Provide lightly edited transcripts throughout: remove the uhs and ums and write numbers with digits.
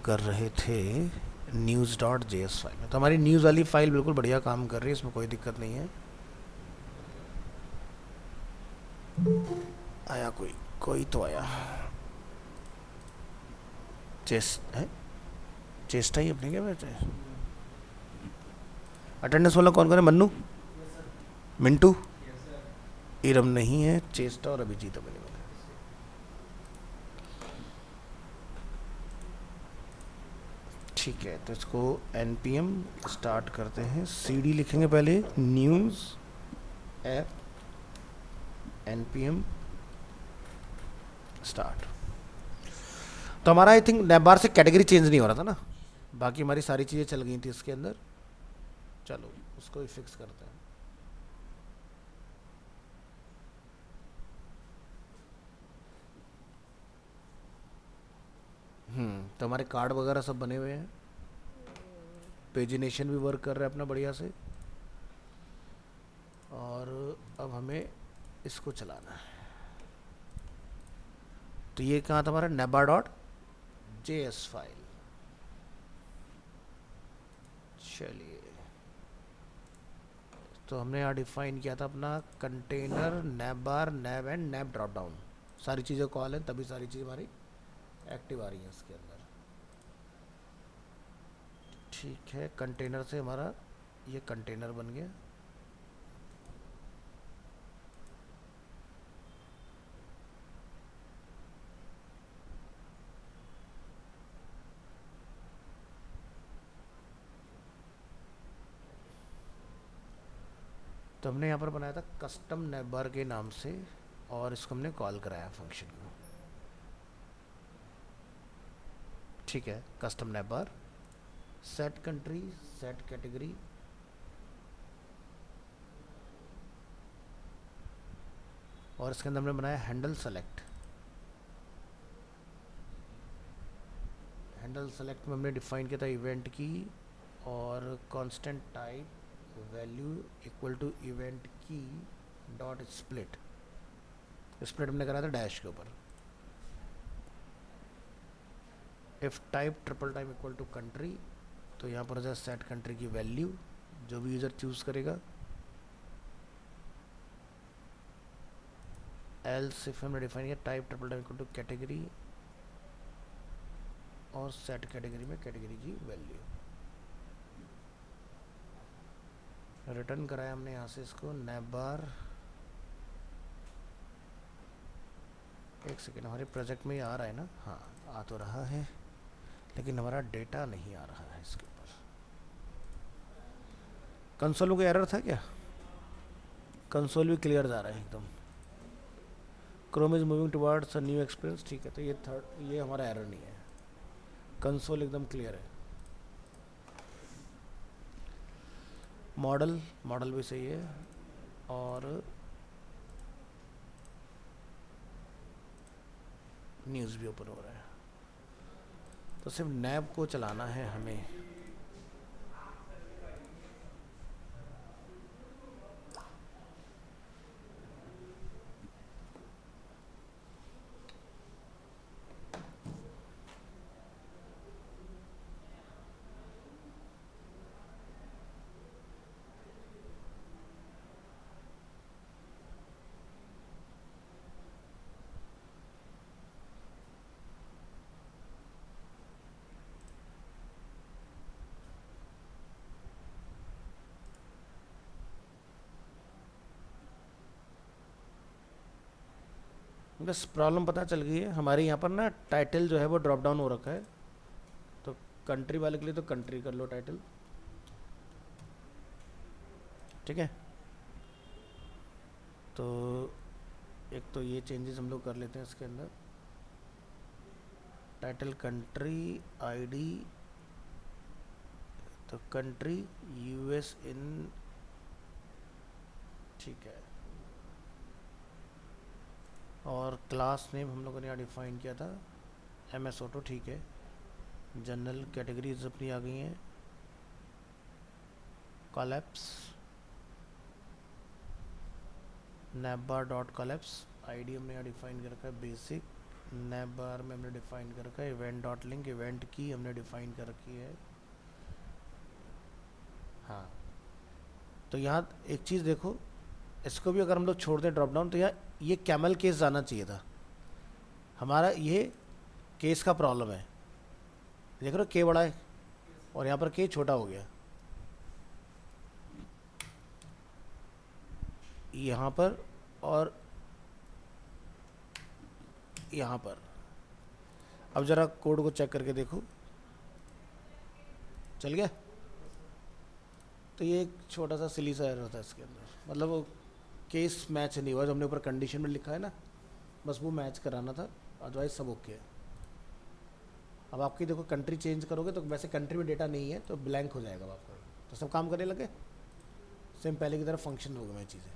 कर रहे थे news dot J S file में। तो हमारी न्यूज़ वाली फाइल बिल्कुल बढ़िया काम कर रही है, इसमें कोई दिक्कत नहीं है। आया कोई कोई तो आया। चेस्ट है, चेस्ट ही अपने क्या बैठे। अटेंडेंस वाला कौन कौन है? मन्नू, मिंटू, इरम नहीं है, चेस्टा और अभिजीत अवेलेबल है। ठीक है, तो इसको npm स्टार्ट करते हैं। cd लिखेंगे पहले, न्यूज़ ऐप npm स्टार्ट। तो हमारा आई थिंक नैबार से कैटेगरी चेंज नहीं हो रहा था ना, बाकी हमारी सारी चीज़ें चल गई थी इसके अंदर। चलो उसको भी फिक्स करते हैं। तो हमारे कार्ड वगैरह सब बने हुए हैं, पेजिनेशन भी वर्क कर रहा है अपना बढ़िया से। और अब हमें इसको चलाना है। तो ये कहाँ था हमारा? नेबा डॉट जे एस फाइल। चलिए, तो हमने यहाँ डिफाइन किया था अपना container navbar nav and nav drop down, सारी चीज़ें कॉल हैं, तभी सारी चीज़ें हमारी एक्टिव आ रही हैं इसके अंदर। ठीक है, कंटेनर से हमारा ये कंटेनर बन गया। तो हमने यहाँ पर बनाया था कस्टम नैबर के नाम से, और इसको हमने कॉल कराया फंक्शन को। ठीक है, custom navbar set country, set category, और इसके अंदर हमने बनाया हैंडल सेलेक्ट। हैंडल सेलेक्ट में हमने डिफाइन किया था इवेंट की और constant type value equal to event की डॉट स्प्लिट। स्प्लिट हमने करा था डैश के ऊपर। If type triple time equal to country, तो यहाँ पर सेट कंट्री की वैल्यू जो भी यूज़र चूज़ करेगा। एल्स इफ हमने डिफाइन किया type triple time equal to category, और सेट कैटेगरी में कैटेगरी की वैल्यू। रिटर्न कराया हमने यहाँ से इसको नैबार। एक सेकेंड, हमारे प्रोजेक्ट में ये आ रहा है ना? हाँ, आ तो रहा है, लेकिन हमारा डेटा नहीं आ रहा है इसके ऊपर। कंसोल में कोई एरर था क्या? कंसोल भी क्लियर जा रहा है एकदम। Chrome is moving towards a new experience. ठीक है, तो ये थर्ड, ये हमारा एरर नहीं है, कंसोल एकदम क्लियर है। मॉडल, मॉडल भी सही है, और न्यूज़ भी ओपन हो रहा है। तो सिर्फ नैब को चलाना है हमें। बस प्रॉब्लम पता चल गई है हमारे यहाँ पर ना, टाइटल जो है वो ड्रॉप डाउन हो रखा है। तो कंट्री वाले के लिए तो कंट्री कर लो टाइटल। ठीक है, तो एक तो ये चेंजेस हम लोग कर लेते हैं इसके अंदर। टाइटल कंट्री आईडी, तो कंट्री यूएस इन। ठीक है, और क्लास नेम हम लोगों ने यहाँ डिफाइन किया था एम एस ऑटो। ठीक है, जनरल कैटेगरीज अपनी आ गई हैं। कॉलैप्स नैबा डॉट कॉलैप्स, आईडी हमने यहाँ डिफाइन कर रखा है बेसिक। नैब बार में हमने डिफाइन कर रखा है इवेंट डॉट लिंक, इवेंट की हमने डिफाइन कर रखी है। हाँ, तो यहाँ एक चीज़ देखो, इसको भी अगर हम लोग छोड़ दें ड्रॉप डाउन, तो यहाँ ये कैमल केस जाना चाहिए था हमारा, ये केस का प्रॉब्लम है। देख रहे हो के बड़ा है और यहाँ पर के छोटा हो गया, यहाँ पर और यहाँ पर। अब ज़रा कोड को चेक करके देखो, चल गया। तो ये एक छोटा सा सिली सा एरर था इसके अंदर, मतलब वो केस मैच नहीं हुआ जो हमने ऊपर कंडीशन में लिखा है ना, बस वो मैच कराना था, अदरवाइज सब ओके है। अब आपकी देखो कंट्री चेंज करोगे तो वैसे कंट्री में डेटा नहीं है तो ब्लैंक हो जाएगा आपका, तो सब काम करने लगे सेम पहले की तरह फंक्शन हो गई चीज़ें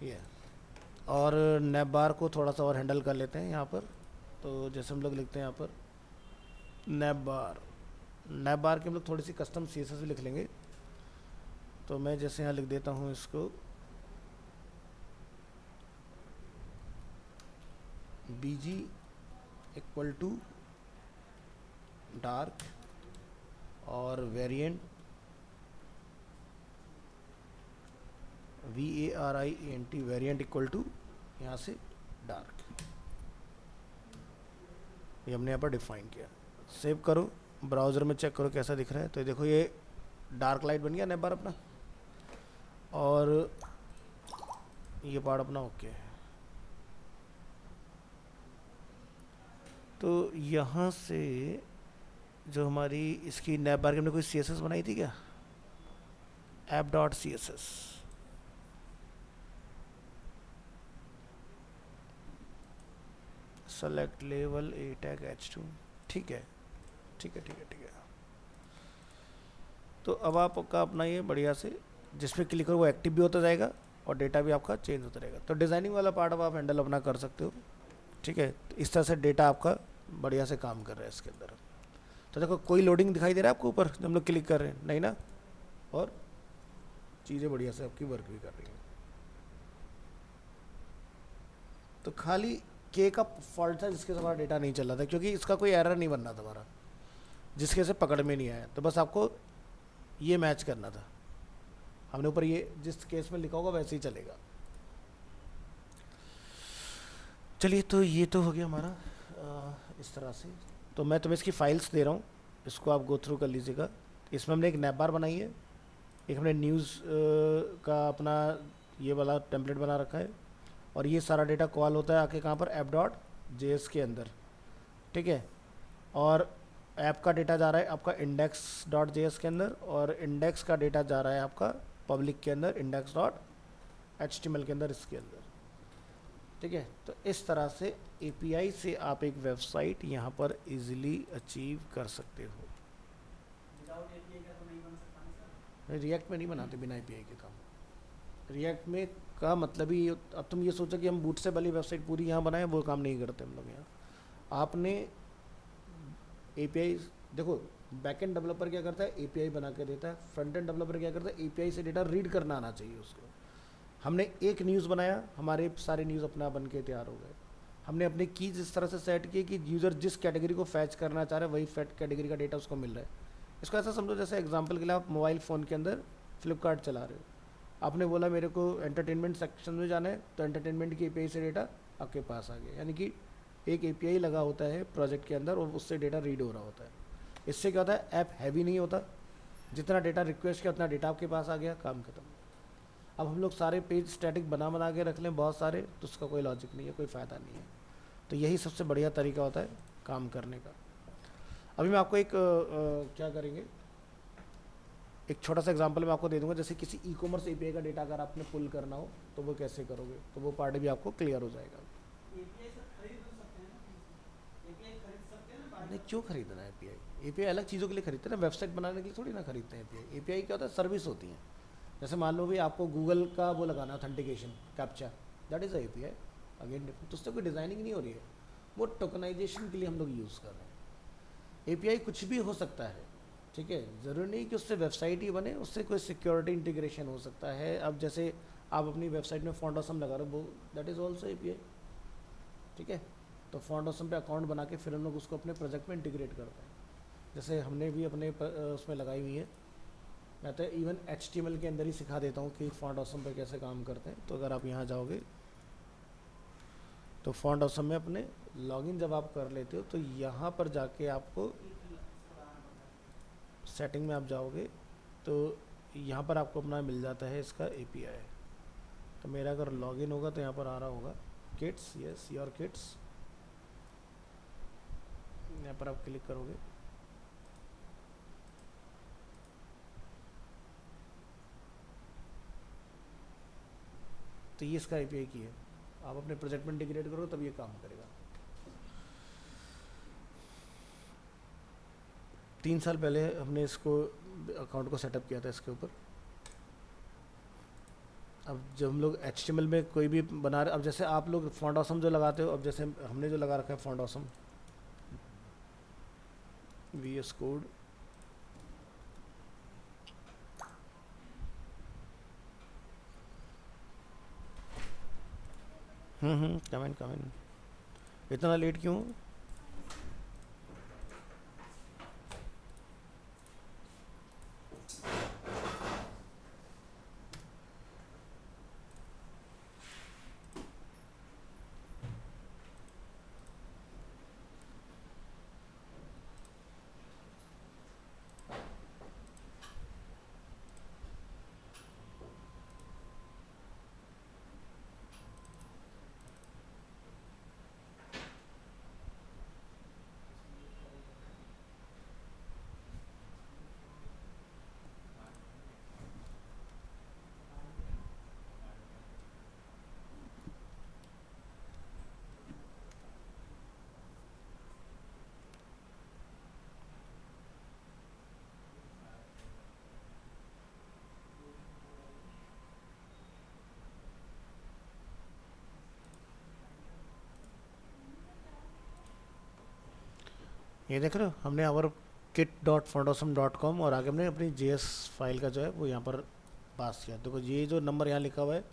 ये। और नैब बार को थोड़ा सा और हैंडल कर लेते हैं यहाँ पर। तो जैसे हम लोग लिखते हैं यहाँ पर नैब बार, नैब बार की हम लोग थोड़ी सी कस्टम CSS भी लिख लेंगे। तो मैं जैसे यहाँ लिख देता हूँ इसको BG इक्वल टू डार्क और variant VARIANT, variant equal to यहाँ से डार्क, ये हमने यहाँ पर डिफाइन किया। सेव करो, ब्राउज़र में चेक करो कैसा दिख रहा है। तो ये देखो ये डार्क लाइट बन गया नैब बार अपना, और ये पार्ट अपना ओके है। तो यहाँ से जो हमारी इसकी नैब बार की हमने कोई CSS बनाई थी क्या, app.css, select level A tag H2, ठीक है ठीक है ठीक है ठीक है। तो अब आपका अपना ये बढ़िया से जिसमें क्लिक करो वो एक्टिव भी होता जाएगा और डेटा भी आपका चेंज होता रहेगा। तो डिज़ाइनिंग वाला पार्ट अब आप हैंडल अपना कर सकते हो, ठीक है। तो इस तरह से डेटा आपका बढ़िया से काम कर रहा है इसके अंदर। तो देखो कोई लोडिंग दिखाई दे रहा है आपको ऊपर जब हम लोग क्लिक कर रहे हैं, नहीं ना, और चीज़ें बढ़िया से आपकी वर्क भी कर रही हैं। तो खाली के का फॉल्ट था जिसके से हमारा डेटा नहीं चल रहा था, क्योंकि इसका कोई एरर नहीं बन रहा था हमारा, जिसके से पकड़ में नहीं आया। तो बस आपको ये मैच करना था, हमने ऊपर ये जिस केस में लिखा होगा वैसे ही चलेगा। चलिए, तो ये तो हो गया हमारा इस तरह से। तो मैं तुम्हें इसकी फाइल्स दे रहा हूँ, इसको आप गो थ्रू कर लीजिएगा। इसमें हमने एक नैब बार बनाई है, एक हमने न्यूज़ का अपना ये वाला टेम्पलेट बना रखा है, और ये सारा डेटा कॉल होता है आके कहाँ पर app.js के अंदर, ठीक है। और ऐप का डेटा जा रहा है आपका index.js के अंदर, और इंडेक्स का डेटा जा रहा है आपका पब्लिक के अंदर index.html के अंदर, इसके अंदर, ठीक है। तो इस तरह से API से आप एक वेबसाइट यहाँ पर इजीली अचीव कर सकते हो। रिएक्ट में नहीं बनाते बिना API के काम। रिएक्ट में का मतलब ही, अब तुम ये सोचो कि हम बूट से वाली वेबसाइट पूरी यहाँ बनाए, वो काम नहीं करते हम लोग यहाँ। आपने API देखो, बैकएंड डेवलपर क्या करता है, API बना के देता है। फ्रंट एंड डेवलपर क्या करता है, API से डेटा रीड करना आना चाहिए उसको। हमने एक न्यूज़ बनाया, हमारे सारे न्यूज़ अपना बन के तैयार हो गए। हमने अपने कीज इस तरह से सेट किए कि यूज़र जिस कैटेगरी को फैच करना चाह रहा है वही फैट कैटेगरी का डेटा उसको मिल रहा है। इसको ऐसा समझो जैसे एग्जांपल के लिए आप मोबाइल फ़ोन के अंदर फ्लिपकार्ट चला रहे हो, आपने बोला मेरे को एंटरटेनमेंट सेक्शन में जाना है, तो एंटरटेनमेंट की API से डेटा आपके पास आ गया। यानी कि एक API लगा होता है प्रोजेक्ट के अंदर और उससे डेटा रीड हो रहा होता है। इससे क्या होता है, ऐप हैवी नहीं होता, जितना डेटा रिक्वेस्ट किया उतना डेटा आपके पास आ गया, काम खत्म। अब हम लोग सारे पेज स्टैटिक बना के रख लें बहुत सारे, तो उसका कोई लॉजिक नहीं है, कोई फ़ायदा नहीं है। तो यही सबसे बढ़िया तरीका होता है काम करने का। अभी मैं आपको एक क्या करेंगे, एक छोटा सा एग्जांपल मैं आपको दे दूंगा। जैसे किसी ई-कॉमर्स API का डेटा अगर आपने पुल करना हो तो वो कैसे करोगे, तो वो पार्ट भी आपको क्लियर हो जाएगा। नहीं, क्यों खरीदना है API अलग चीज़ों के लिए खरीदते हैं ना, वेबसाइट बनाने के लिए थोड़ी ना खरीदते हैं API क्या होता है, सर्विस होती है। जैसे मान लो भी आपको गूगल का वो लगाना authentication captcha, that is API again, तो उससे कोई डिज़ाइनिंग नहीं हो रही है, वो टोकनाइजेशन के लिए हम लोग यूज़ कर रहे हैं। API कुछ भी हो सकता है, ठीक है, ज़रूरी नहीं कि उससे वेबसाइट ही बने, उससे कोई सिक्योरिटी इंटीग्रेशन हो सकता है। अब जैसे आप अपनी वेबसाइट में फॉन्ट ऑसम लगा रहे हो, वो दैट इज़ ऑल्सो API, ठीक है। ठीक है। तो फॉन्ट ऑसम पे अकाउंट बना के फिर हम लोग उसको अपने प्रोजेक्ट में इंटीग्रेट करते हैं। जैसे हमने भी अपने उसमें लगाई हुई है। मैं तो इवन HTML के अंदर ही सिखा देता हूँ कि फॉन्ट ऑसम पे कैसे काम करते हैं। तो अगर आप यहाँ जाओगे तो फॉन्ट ऑसम में अपने लॉगिन जब आप कर लेते हो तो यहाँ पर जाके आपको सेटिंग में आप जाओगे तो यहाँ पर आपको अपना मिल जाता है इसका API। तो मेरा अगर लॉगिन होगा तो यहाँ पर आ रहा होगा किट्स, यस योर किट्स, यहाँ पर आप क्लिक करोगे तो ये इसका API की है। आप अपने प्रोजेक्ट में इंटीग्रेट करो तब ये काम करेगा। 3 साल पहले हमने इसको अकाउंट को सेटअप किया था इसके ऊपर। अब जब हम लोग HTML में कोई भी बना रहे, अब जैसे आप लोग फॉन्ट ऑसम जो लगाते हो, अब जैसे हमने जो लगा रखा है font awesome VS code, comment इतना लेट क्यों? ये देख रहे हो, हमने our kit.fontawesome.com और आगे हमने अपनी JS फाइल का जो है वो यहाँ पर पास किया। देखो ये जो नंबर यहाँ लिखा हुआ है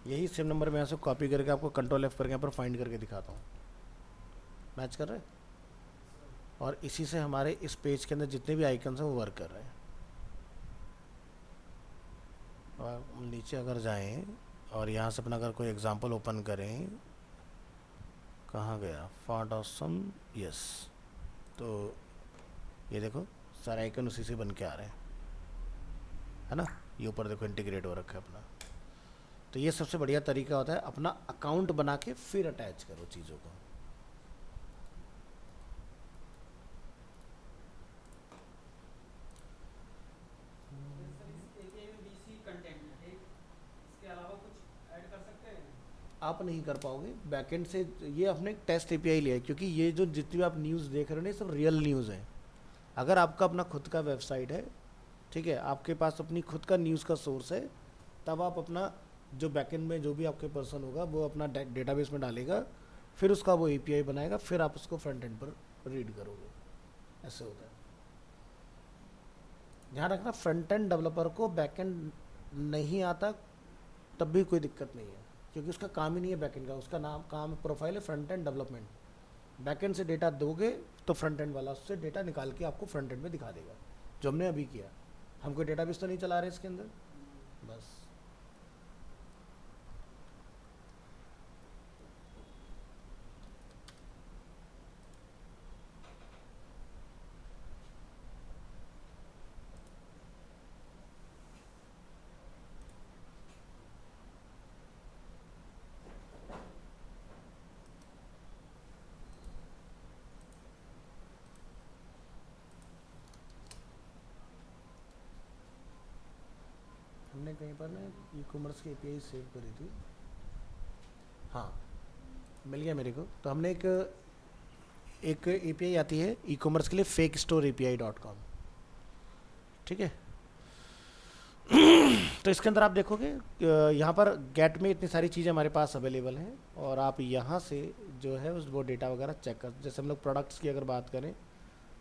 यही सेम नंबर मैं यहाँ से कॉपी करके आपको कंट्रोल F करके यहाँ पर फाइंड करके दिखाता हूँ। मैच कर रहे हैं और इसी से हमारे इस पेज के अंदर जितने भी आइकन्स हैं वो वर्क कर रहे हैं। और नीचे अगर जाएं और यहाँ से अपना अगर कोई एग्जांपल ओपन करें, कहाँ गया फॉन्ट ऑसम, यस, तो ये देखो सारे आइकन उसी से बन के आ रहे हैं, है ना। ये ऊपर देखो इंटीग्रेट हो रखा है अपना। तो ये सबसे बढ़िया तरीका होता है, अपना अकाउंट बना के फिर अटैच करो चीज़ों को। आप नहीं कर पाओगे बैकएंड से, ये अपने टेस्ट API लिया है क्योंकि ये जो जितनी भी आप न्यूज़ देख रहे हो ना ये सब रियल न्यूज़ है। अगर आपका अपना खुद का वेबसाइट है, ठीक है, आपके पास अपनी खुद का न्यूज़ का सोर्स है, तब आप अपना जो बैकएंड में जो भी आपके पर्सन होगा वो अपना डेटाबेस में डालेगा, फिर उसका वो API बनाएगा, फिर आप उसको फ्रंट एंड पर रीड करोगे। ऐसे होता है। ध्यान रखना फ्रंट एंड डेवलपर को बैकएंड नहीं आता तब भी कोई दिक्कत नहीं है क्योंकि उसका काम ही नहीं है बैकएंड का, उसका नाम काम प्रोफाइल है फ्रंट एंड डेवलपमेंट। बैकएंड से डेटा दोगे तो फ्रंट एंड वाला उससे डेटा निकाल के आपको फ्रंट एंड में दिखा देगा, जो हमने अभी किया। हम कोई डेटाबेस तो नहीं चला रहे इसके अंदर, बस। हमने कहीं पर ना ई-कॉमर्स की API सेव करी थी, हाँ मिल गया मेरे को। तो हमने एक API आती है ई-कॉमर्स के लिए fakestoreapi.com, ठीक है। तो इसके अंदर आप देखोगे यहाँ पर गेट में इतनी सारी चीज़ें हमारे पास अवेलेबल हैं और आप यहाँ से जो है उस वो डेटा वगैरह चेक कर, जैसे हम लोग प्रोडक्ट्स की अगर बात करें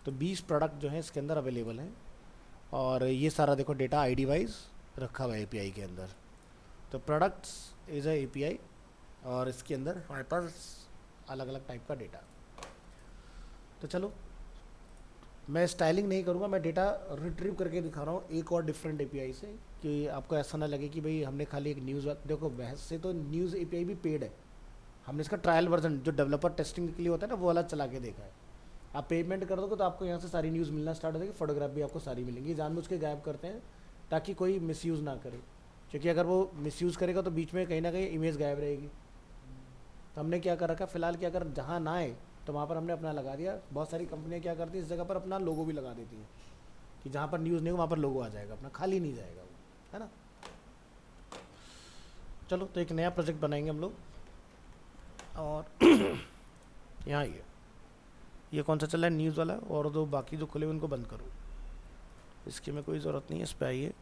तो 20 प्रोडक्ट जो हैं इसके अंदर अवेलेबल हैं और ये सारा देखो डेटा ID वाइज रखा हुआ है API के अंदर। तो प्रोडक्ट्स इज़ अ API और इसके अंदर हमारे पास अलग अलग टाइप का डेटा। तो चलो मैं स्टाइलिंग नहीं करूँगा, मैं डेटा रिट्रीव करके दिखा रहा हूँ एक और डिफरेंट एपीआई से, कि आपको ऐसा ना लगे कि भाई हमने खाली एक न्यूज़, देखो वैसे तो न्यूज़ एपीआई भी पेड है, हमने इसका ट्रायल वर्जन जो डेवलपर टेस्टिंग के लिए होता है ना वो वाला चला के देखा है। आप पेमेंट कर दोगे तो आपको यहाँ से सारी न्यूज़ मिलना स्टार्ट हो जाएगी, फोटोग्राफ भी आपको सारी मिलेंगी। जानबूझ के गायब करते हैं ताकि कोई मिसयूज़ ना करे, क्योंकि अगर वो मिसयूज़ करेगा तो बीच में कहीं ना कहीं इमेज गायब रहेगी। तो हमने क्या कर रखा फिलहाल कि अगर जहाँ ना आए तो वहाँ पर हमने अपना लगा दिया। बहुत सारी कंपनियाँ क्या करती हैं इस जगह पर अपना लोगो भी लगा देती हैं कि जहाँ पर न्यूज़ नहीं हो वहाँ पर लोगो आ जाएगा, अपना खाली नहीं जाएगा वो, है ना। चलो तो एक नया प्रोजेक्ट बनाएंगे हम लोग। और यहाँ ये कौन सा चल रहा है, न्यूज़ वाला, और दो बाकी जो खुले हुए उनको बंद करो, इसकी में कोई ज़रूरत नहीं है, इस पर आइए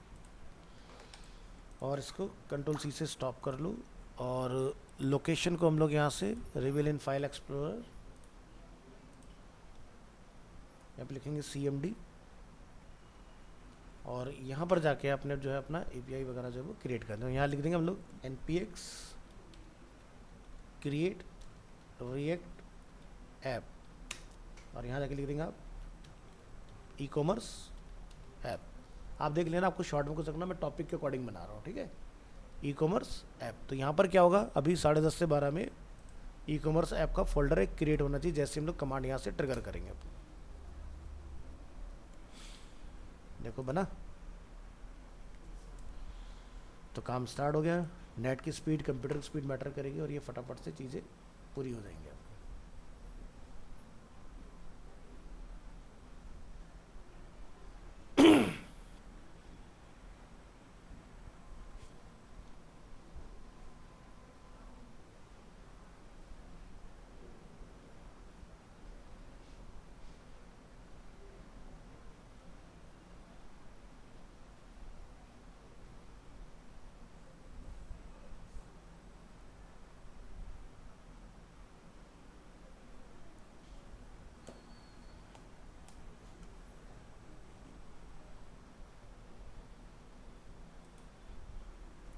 और इसको कंट्रोल सी से स्टॉप कर लो। और लोकेशन को हम लोग यहाँ से रिवील इन फाइल एक्सप्लोरर, यहाँ पे लिखेंगे CMD, और यहाँ पर जाके आपने जो है अपना API वगैरह जो है वो क्रिएट कर दें। यहाँ लिख देंगे हम लोग npx क्रिएट रिएक्ट ऐप, और यहाँ जाके लिख देंगे आप ई-कॉमर्स ऐप। आप देख लेना, आपको शॉर्ट में कुछ रखना, मैं टॉपिक के अकॉर्डिंग बना रहा हूँ, ठीक है। ई-कॉमर्स ऐप, तो यहाँ पर क्या होगा, अभी 10:30 से 12 में ई-कॉमर्स ऐप का फोल्डर एक क्रिएट होना चाहिए, जैसे हम लोग कमांड यहाँ से ट्रिगर करेंगे। देखो बना, तो काम स्टार्ट हो गया। नेट की स्पीड, कंप्यूटर की स्पीड मैटर करेगी, और ये फटाफट से चीज़ें पूरी हो जाएंगी आपकी।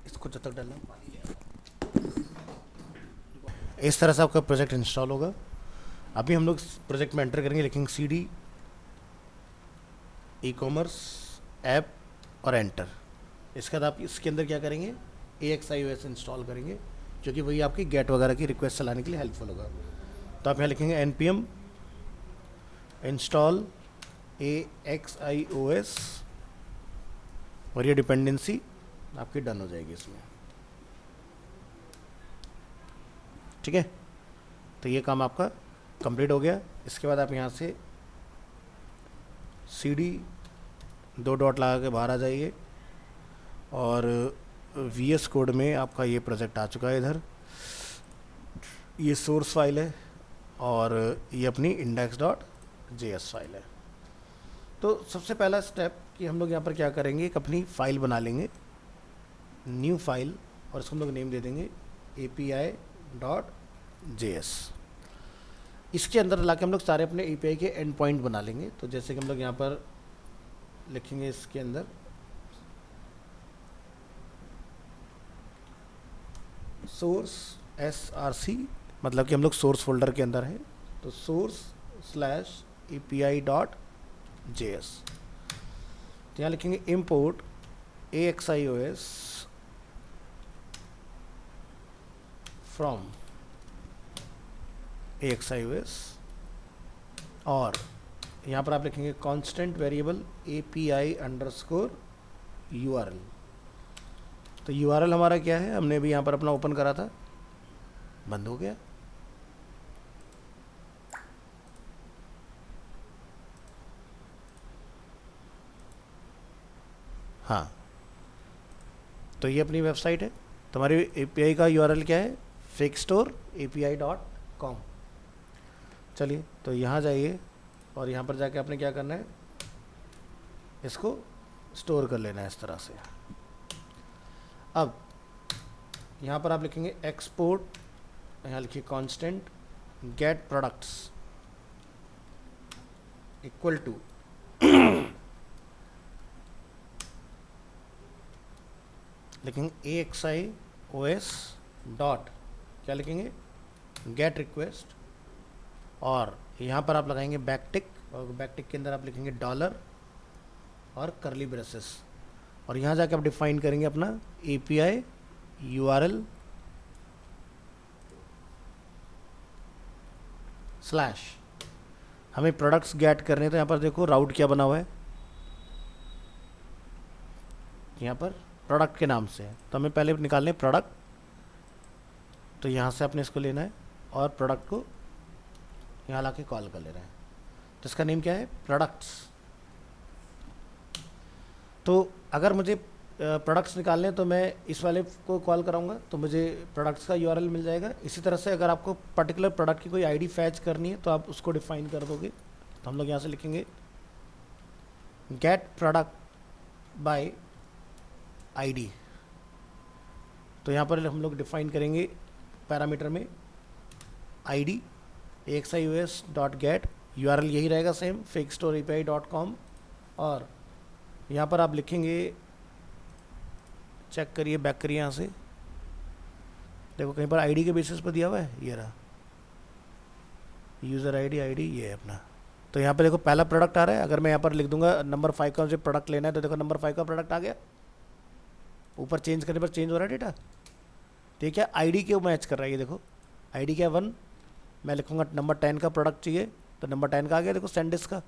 इसको जब तक डालना, इस तरह से आपका प्रोजेक्ट इंस्टॉल होगा। अभी हम लोग प्रोजेक्ट में एंटर करेंगे, लिखेंगे CD ई-कॉमर्स ऐप और एंटर। इसके बाद आप इसके अंदर क्या करेंगे, AXIOS इंस्टॉल करेंगे, क्योंकि वही आपकी गेट वगैरह की रिक्वेस्ट चलाने के लिए हेल्पफुल होगा। तो आप यहाँ लिखेंगे npm इंस्टॉल AXIOS, और ये डिपेंडेंसी आपकी डन हो जाएगी इसमें, ठीक है। तो ये काम आपका कंप्लीट हो गया। इसके बाद आप यहाँ से CD 2 डॉट लगा के बाहर आ जाइए, और VS कोड में आपका ये प्रोजेक्ट आ चुका है। इधर ये सोर्स फाइल है, और ये अपनी index.js फाइल है। तो सबसे पहला स्टेप कि हम लोग यहाँ पर क्या करेंगे, एक अपनी फ़ाइल बना लेंगे, न्यू फाइल, और इसको हम लोग नेम दे देंगे API.js। इसके अंदर लाके हम लोग सारे अपने API के एंड पॉइंट बना लेंगे। तो जैसे कि हम लोग यहाँ पर लिखेंगे, इसके अंदर सोर्स SRC, मतलब कि हम लोग सोर्स फोल्डर के अंदर है, तो source/API.js। तो यहाँ लिखेंगे import AXIOS from AXIOS, और यहाँ पर आप लिखेंगे कांस्टेंट वेरिएबल API_URL। तो URL हमारा क्या है, हमने भी यहाँ पर अपना ओपन करा था, बंद हो गया। हाँ, तो ये अपनी वेबसाइट है। तो हमारी API का URL क्या है, fakestore.api.com। चलिए तो यहाँ जाइए, और यहाँ पर जाके आपने क्या करना है, इसको स्टोर कर लेना है इस तरह से। अब यहाँ पर आप लिखेंगे एक्सपोर्ट, यहाँ लिखिए constant get products equal to लिखेंगे AXIOS डॉट, क्या लिखेंगे, गेट रिक्वेस्ट, और यहाँ पर आप लगाएंगे बैकटिक, और बैकटिक के अंदर आप लिखेंगे डॉलर और करली ब्रेसेस, और यहाँ जाके आप डिफाइन करेंगे अपना API URL स्लैश, हमें प्रोडक्ट्स गेट करने, तो यहाँ पर देखो राउट क्या बना हुआ है, यहाँ पर प्रोडक्ट के नाम से है, तो हमें पहले निकालने प्रोडक्ट, तो यहाँ से आपने इसको लेना है और प्रोडक्ट को यहाँ ला के कॉल कर ले रहे हैं, तो इसका नेम क्या है, प्रोडक्ट्स। तो अगर मुझे प्रोडक्ट्स निकालने हैं तो मैं इस वाले को कॉल कराऊंगा तो मुझे प्रोडक्ट्स का URL मिल जाएगा। इसी तरह से अगर आपको पर्टिकुलर प्रोडक्ट की कोई आईडी फैच करनी है तो आप उसको डिफाइन कर दोगे, तो हम लोग यहाँ से लिखेंगे गेट प्रोडक्ट बाय आईडी, तो यहाँ पर हम लोग डिफाइन करेंगे पैरामीटर में आईडी AXIOS.get, URL यही रहेगा सेम fakestoreapi.com, और यहाँ पर आप लिखेंगे, चेक करिए, बैक करिए, यहाँ से देखो कहीं पर आईडी के बेसिस पर दिया हुआ है, ये रहा यूज़र आईडी ये है अपना। तो यहाँ पे देखो पहला प्रोडक्ट आ रहा है, अगर मैं यहाँ पर लिख दूंगा नंबर 5 का मुझे प्रोडक्ट लेना है, तो देखो नंबर 5 का प्रोडक्ट आ गया, ऊपर चेंज करने पर चेंज हो रहा है डेटा, ठीक है, आईडी क्यों मैच कर रहा है, ये देखो आईडी क्या 1, मैं लिखूंगा नंबर 10 का प्रोडक्ट चाहिए, तो नंबर 10 का आ गया, देखो सेंडिस का,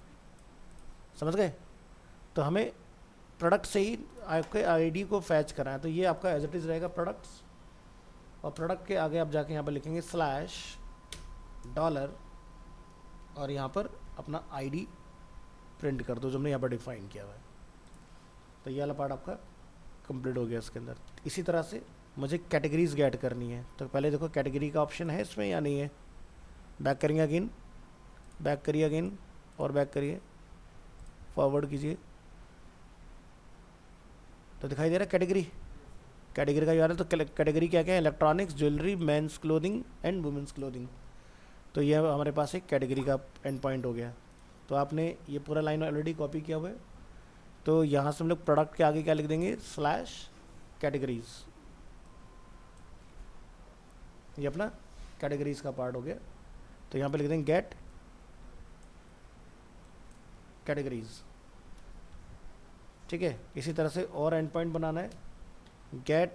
समझ गए। तो हमें प्रोडक्ट से ही आपके आईडी को फैच करना है, तो ये आपका एज इट इज़ रहेगा प्रोडक्ट्स, और प्रोडक्ट के आगे आप जाके यहाँ पर लिखेंगे स्लैश डॉलर, और यहाँ पर अपना आईडी प्रिंट कर दो जो हमने यहाँ पर डिफाइन किया हुआ है। तो ये वाला पार्ट आपका कंप्लीट हो गया इसके अंदर। इसी तरह से मुझे कैटेगरीज गेट करनी है, तो पहले देखो कैटेगरी का ऑप्शन है इसमें या नहीं है, बैक करेंगे अगेन, बैक करिए अगेन और बैक करिए, फॉरवर्ड कीजिए, तो दिखाई दे रहा है कैटेगरी, कैटेगरी का URL। तो कैटेगरी क्या क्या है, electronics, jewellery, men's clothing and women's clothing, तो ये हमारे पास एक कैटेगरी का एंड पॉइंट हो गया। तो आपने ये पूरा लाइन ऑलरेडी कॉपी किया हुआ है, तो यहाँ से हम लोग प्रोडक्ट के आगे क्या लिख देंगे, स्लैश कैटेगरीज, ये अपना कैटेगरीज का पार्ट हो गया। तो यहाँ पे लिख देंगे गेट कैटेगरीज, ठीक है। इसी तरह से और एंड पॉइंट बनाना है, गेट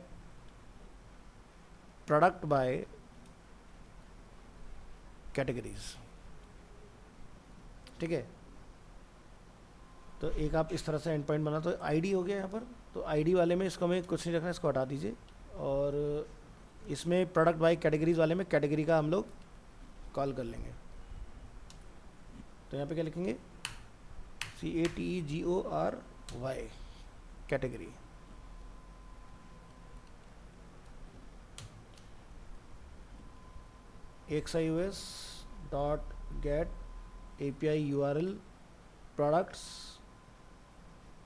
प्रोडक्ट बाय कैटेगरीज, ठीक है। तो एक आप इस तरह से एंड पॉइंट बना, तो आईडी हो गया यहाँ पर। तो आईडी वाले में इसको हमें कुछ नहीं रखना, इसको हटा दीजिए, और इसमें प्रोडक्ट बाय कैटेगरीज वाले में कैटेगरी का हम लोग कॉल कर लेंगे। तो यहाँ पे क्या लिखेंगे, CATEGORY category, AXIOS.get API URL products,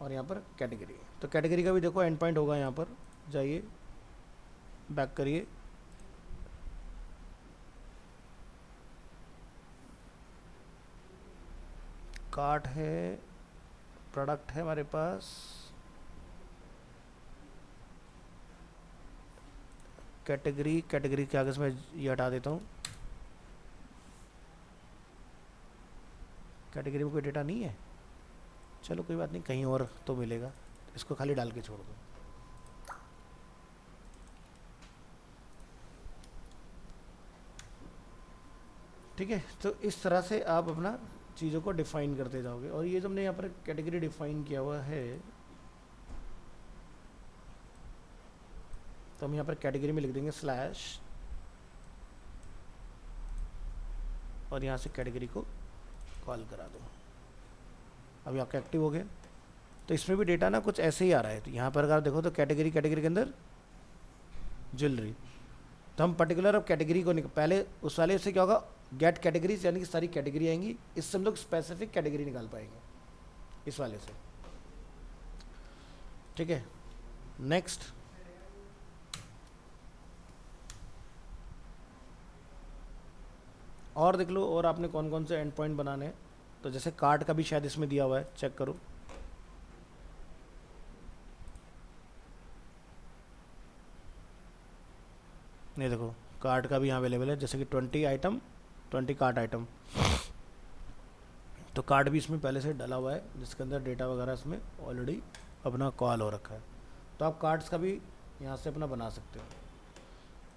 और यहाँ पर कैटेगरी। तो कैटेगरी का भी देखो एंड पॉइंट होगा, यहाँ पर जाइए, बैक करिए, कार्ट है, प्रोडक्ट है हमारे पास, कैटेगरी, कैटेगरी के आगे से मैं ये हटा देता हूँ, कैटेगरी में कोई डेटा नहीं है, चलो कोई बात नहीं, कहीं और तो मिलेगा, इसको खाली डाल के छोड़ दो। ठीक है, तो इस तरह से आप अपना चीज़ों को डिफाइन करते जाओगे। और ये जो हमने यहाँ पर कैटेगरी डिफाइन किया हुआ है, तो हम यहाँ पर कैटेगरी में लिख देंगे स्लैश, और यहाँ से कैटेगरी को कॉल करा दो। अभी आपका एक्टिव हो गया। तो इसमें भी डेटा ना कुछ ऐसे ही आ रहा है। तो यहाँ पर अगर देखो तो कैटेगरी के अंदर ज्वेलरी, तो हम पर्टिकुलर अब कैटेगरी को पहले उस वाले से क्या होगा, गेट कैटेगरीज, यानी कि सारी कैटेगरी आएंगी, इससे हम लोग स्पेसिफिक कैटेगरी निकाल पाएंगे इस वाले से। ठीक है, नेक्स्ट और देख लो, और आपने कौन कौन से एंड पॉइंट बनाने हैं। तो जैसे कार्ड का भी शायद इसमें दिया हुआ है, चेक करो। नहीं, देखो कार्ट का भी यहाँ अवेलेबल है, जैसे कि 20 आइटम, 20 कार्ट आइटम। तो कार्ट भी इसमें पहले से डला हुआ है, जिसके अंदर डेटा वगैरह इसमें ऑलरेडी अपना कॉल हो रखा है। तो आप कार्ड्स का भी यहाँ से अपना बना सकते हो।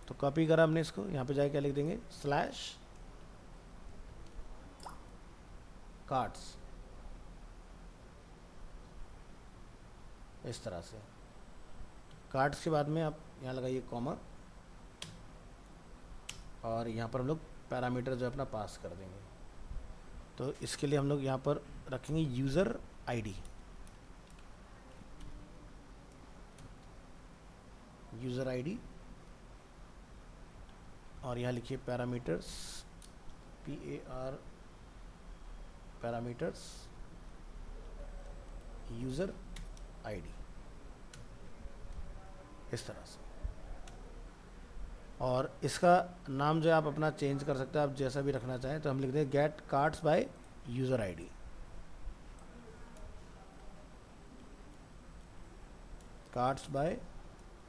तो कॉपी करा हमने इसको, यहाँ पे जाके क्या लिख देंगे, स्लैश कार्ड्स, इस तरह से। कार्ड्स के बाद में आप यहाँ लगाइए कॉमा, और यहाँ पर हम लोग पैरामीटर जो है अपना पास कर देंगे। तो इसके लिए हम लोग यहाँ पर रखेंगे यूज़र आईडी, यूज़र आईडी, और यहाँ लिखिए parameters, PAR parameters user ID, इस तरह से। और इसका नाम जो है आप अपना चेंज कर सकते हैं, आप जैसा भी रखना चाहें। तो हम लिख दें get cards by user ID, cards by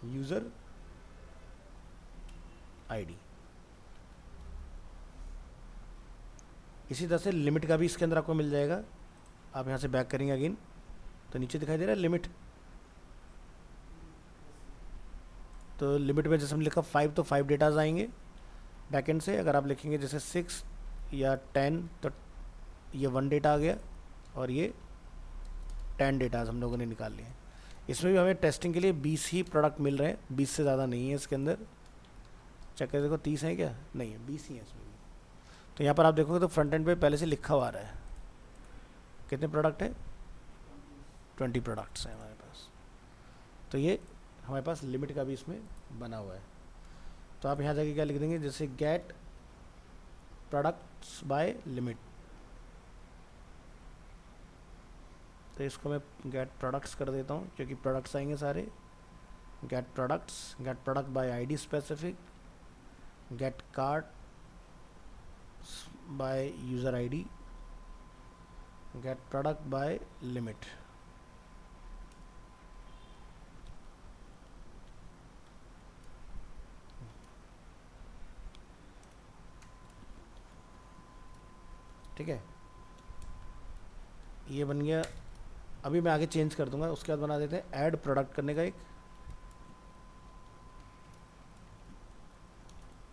user ID. इसी तरह से लिमिट का भी इसके अंदर आपको मिल जाएगा। आप यहाँ से बैक करेंगे अगेन, तो नीचे दिखाई दे रहा है लिमिट। तो लिमिट में जैसे हम लिखा 5, तो 5 डेटाज आएंगे बैकएंड से। अगर आप लिखेंगे जैसे 6 या 10, तो ये 1 डेटा आ गया, और ये 10 डेटाज हम लोगों ने निकाल लिए। इसमें भी हमें टेस्टिंग के लिए 20 ही प्रोडक्ट मिल रहे हैं, 20 से ज़्यादा नहीं है इसके अंदर। चेक कर देखो 30 है क्या, नहीं है, 20 ही है इसमें भी। तो यहाँ पर आप देखोगे तो फ्रंट एंड पे पहले से लिखा हुआ आ रहा है कितने प्रोडक्ट है, 20 प्रोडक्ट्स हैं हमारे पास। तो ये हमारे पास लिमिट का भी इसमें बना हुआ है। तो आप यहाँ जाके क्या लिख देंगे, जैसे गेट प्रोडक्ट्स बाय लिमिट। तो इसको मैं गेट प्रोडक्ट्स कर देता हूँ, क्योंकि प्रोडक्ट्स आएंगे सारे। Get products, get product by ID specific, get card by user ID, get product by limit. ठीक है, ये बन गया। अभी मैं आगे चेंज कर दूंगा, उसके बाद बना देते हैं ऐड प्रोडक्ट करने का एक,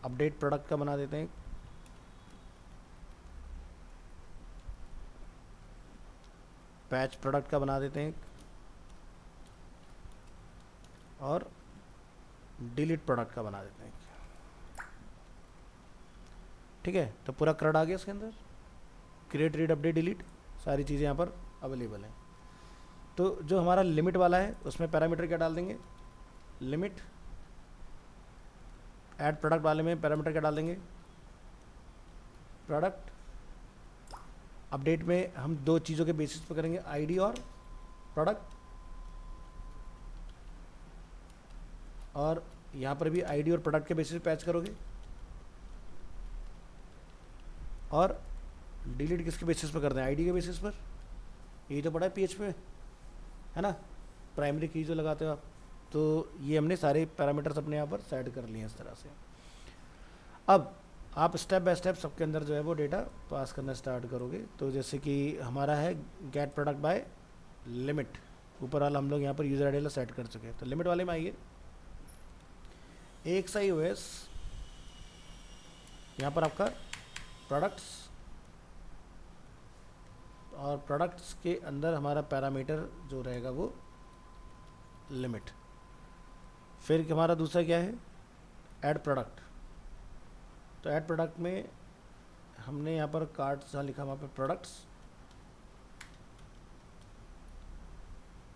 अपडेट प्रोडक्ट का बना देते हैं, पैच प्रोडक्ट का बना देते हैं, और डिलीट प्रोडक्ट का बना देते हैं। ठीक है, तो पूरा क्रड आ गया इसके अंदर, क्रिएट, रीड, अपडेट, डिलीट, सारी चीज़ें यहाँ पर अवेलेबल हैं। तो जो हमारा लिमिट वाला है उसमें पैरामीटर क्या डाल देंगे, लिमिट। ऐड प्रोडक्ट वाले में पैरामीटर क्या डाल देंगे, प्रोडक्ट। अपडेट में हम 2 चीज़ों के बेसिस पर करेंगे, आईडी और प्रोडक्ट। और यहाँ पर भी आईडी और प्रोडक्ट के बेसिस पे पैच करोगे। और डिलीट किसके बेसिस पर कर दें, आईडी के बेसिस पर। यही तो पड़ा है PHP में, है ना, प्राइमरी की जो लगाते हो आप। तो ये हमने सारे पैरामीटर्स अपने यहाँ पर सेट कर लिए हैं इस तरह से। अब आप स्टेप बाय स्टेप सबके अंदर जो है वो डेटा पास करना स्टार्ट करोगे। तो जैसे कि हमारा है गेट प्रोडक्ट बाय लिमिट, ऊपर वाला हम लोग यहाँ पर यूज़र आईडी सेट कर चुके हैं। तो लिमिट वाले में आइए, AXIOS, यहाँ पर आपका प्रोडक्ट्स, और प्रोडक्ट्स के अंदर हमारा पैरामीटर जो रहेगा वो लिमिट। फिर हमारा दूसरा क्या है, ऐड प्रोडक्ट। तो ऐड प्रोडक्ट में हमने यहाँ पर कार्ड्स जहाँ लिखा वहाँ पर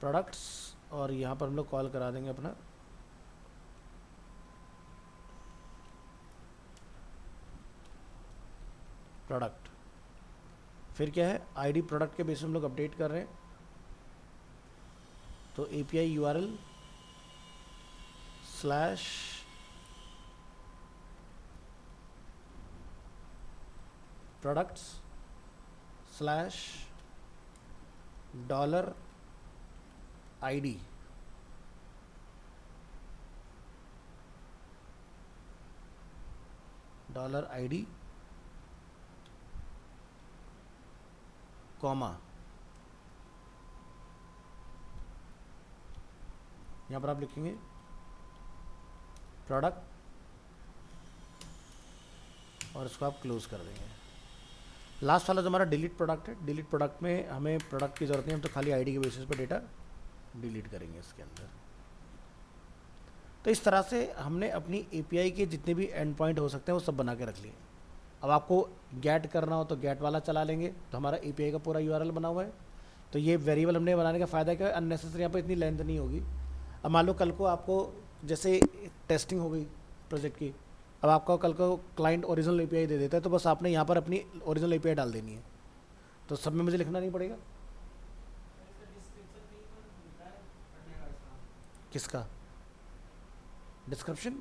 प्रोडक्ट्स, और यहाँ पर हम लोग कॉल करा देंगे अपना प्रोडक्ट। फिर क्या है, आईडी प्रोडक्ट के बेसिस हम लोग अपडेट कर रहे हैं। तो API URL slash products slash $ID, $ID comma, यहाँ पर आप लिखेंगे प्रोडक्ट और इसको आप क्लोज कर देंगे। लास्ट वाला जो हमारा डिलीट प्रोडक्ट है, डिलीट प्रोडक्ट में हमें प्रोडक्ट की ज़रूरत नहीं, हम तो खाली आईडी के बेसिस पे डेटा डिलीट करेंगे इसके अंदर। तो इस तरह से हमने अपनी एपीआई के जितने भी एंड पॉइंट हो सकते हैं वो सब बना के रख लिए। अब आपको गेट करना हो तो गेट वाला चला लेंगे, तो हमारा एपीआई का पूरा यूआरएल बना हुआ है। तो ये वेरिएबल हमने बनाने का फ़ायदा क्या है, अननेसेसरी यहाँ पर इतनी लेंथ नहीं होगी। अब मान लो कल को आपको जैसे टेस्टिंग हो गई प्रोजेक्ट की, अब आपका कल को क्लाइंट ओरिजिनल एपीआई दे देता है, तो बस आपने यहाँ पर अपनी ओरिजिनल एपीआई डाल देनी है, तो सब में मुझे लिखना नहीं पड़ेगा। किसका डिस्क्रिप्शन?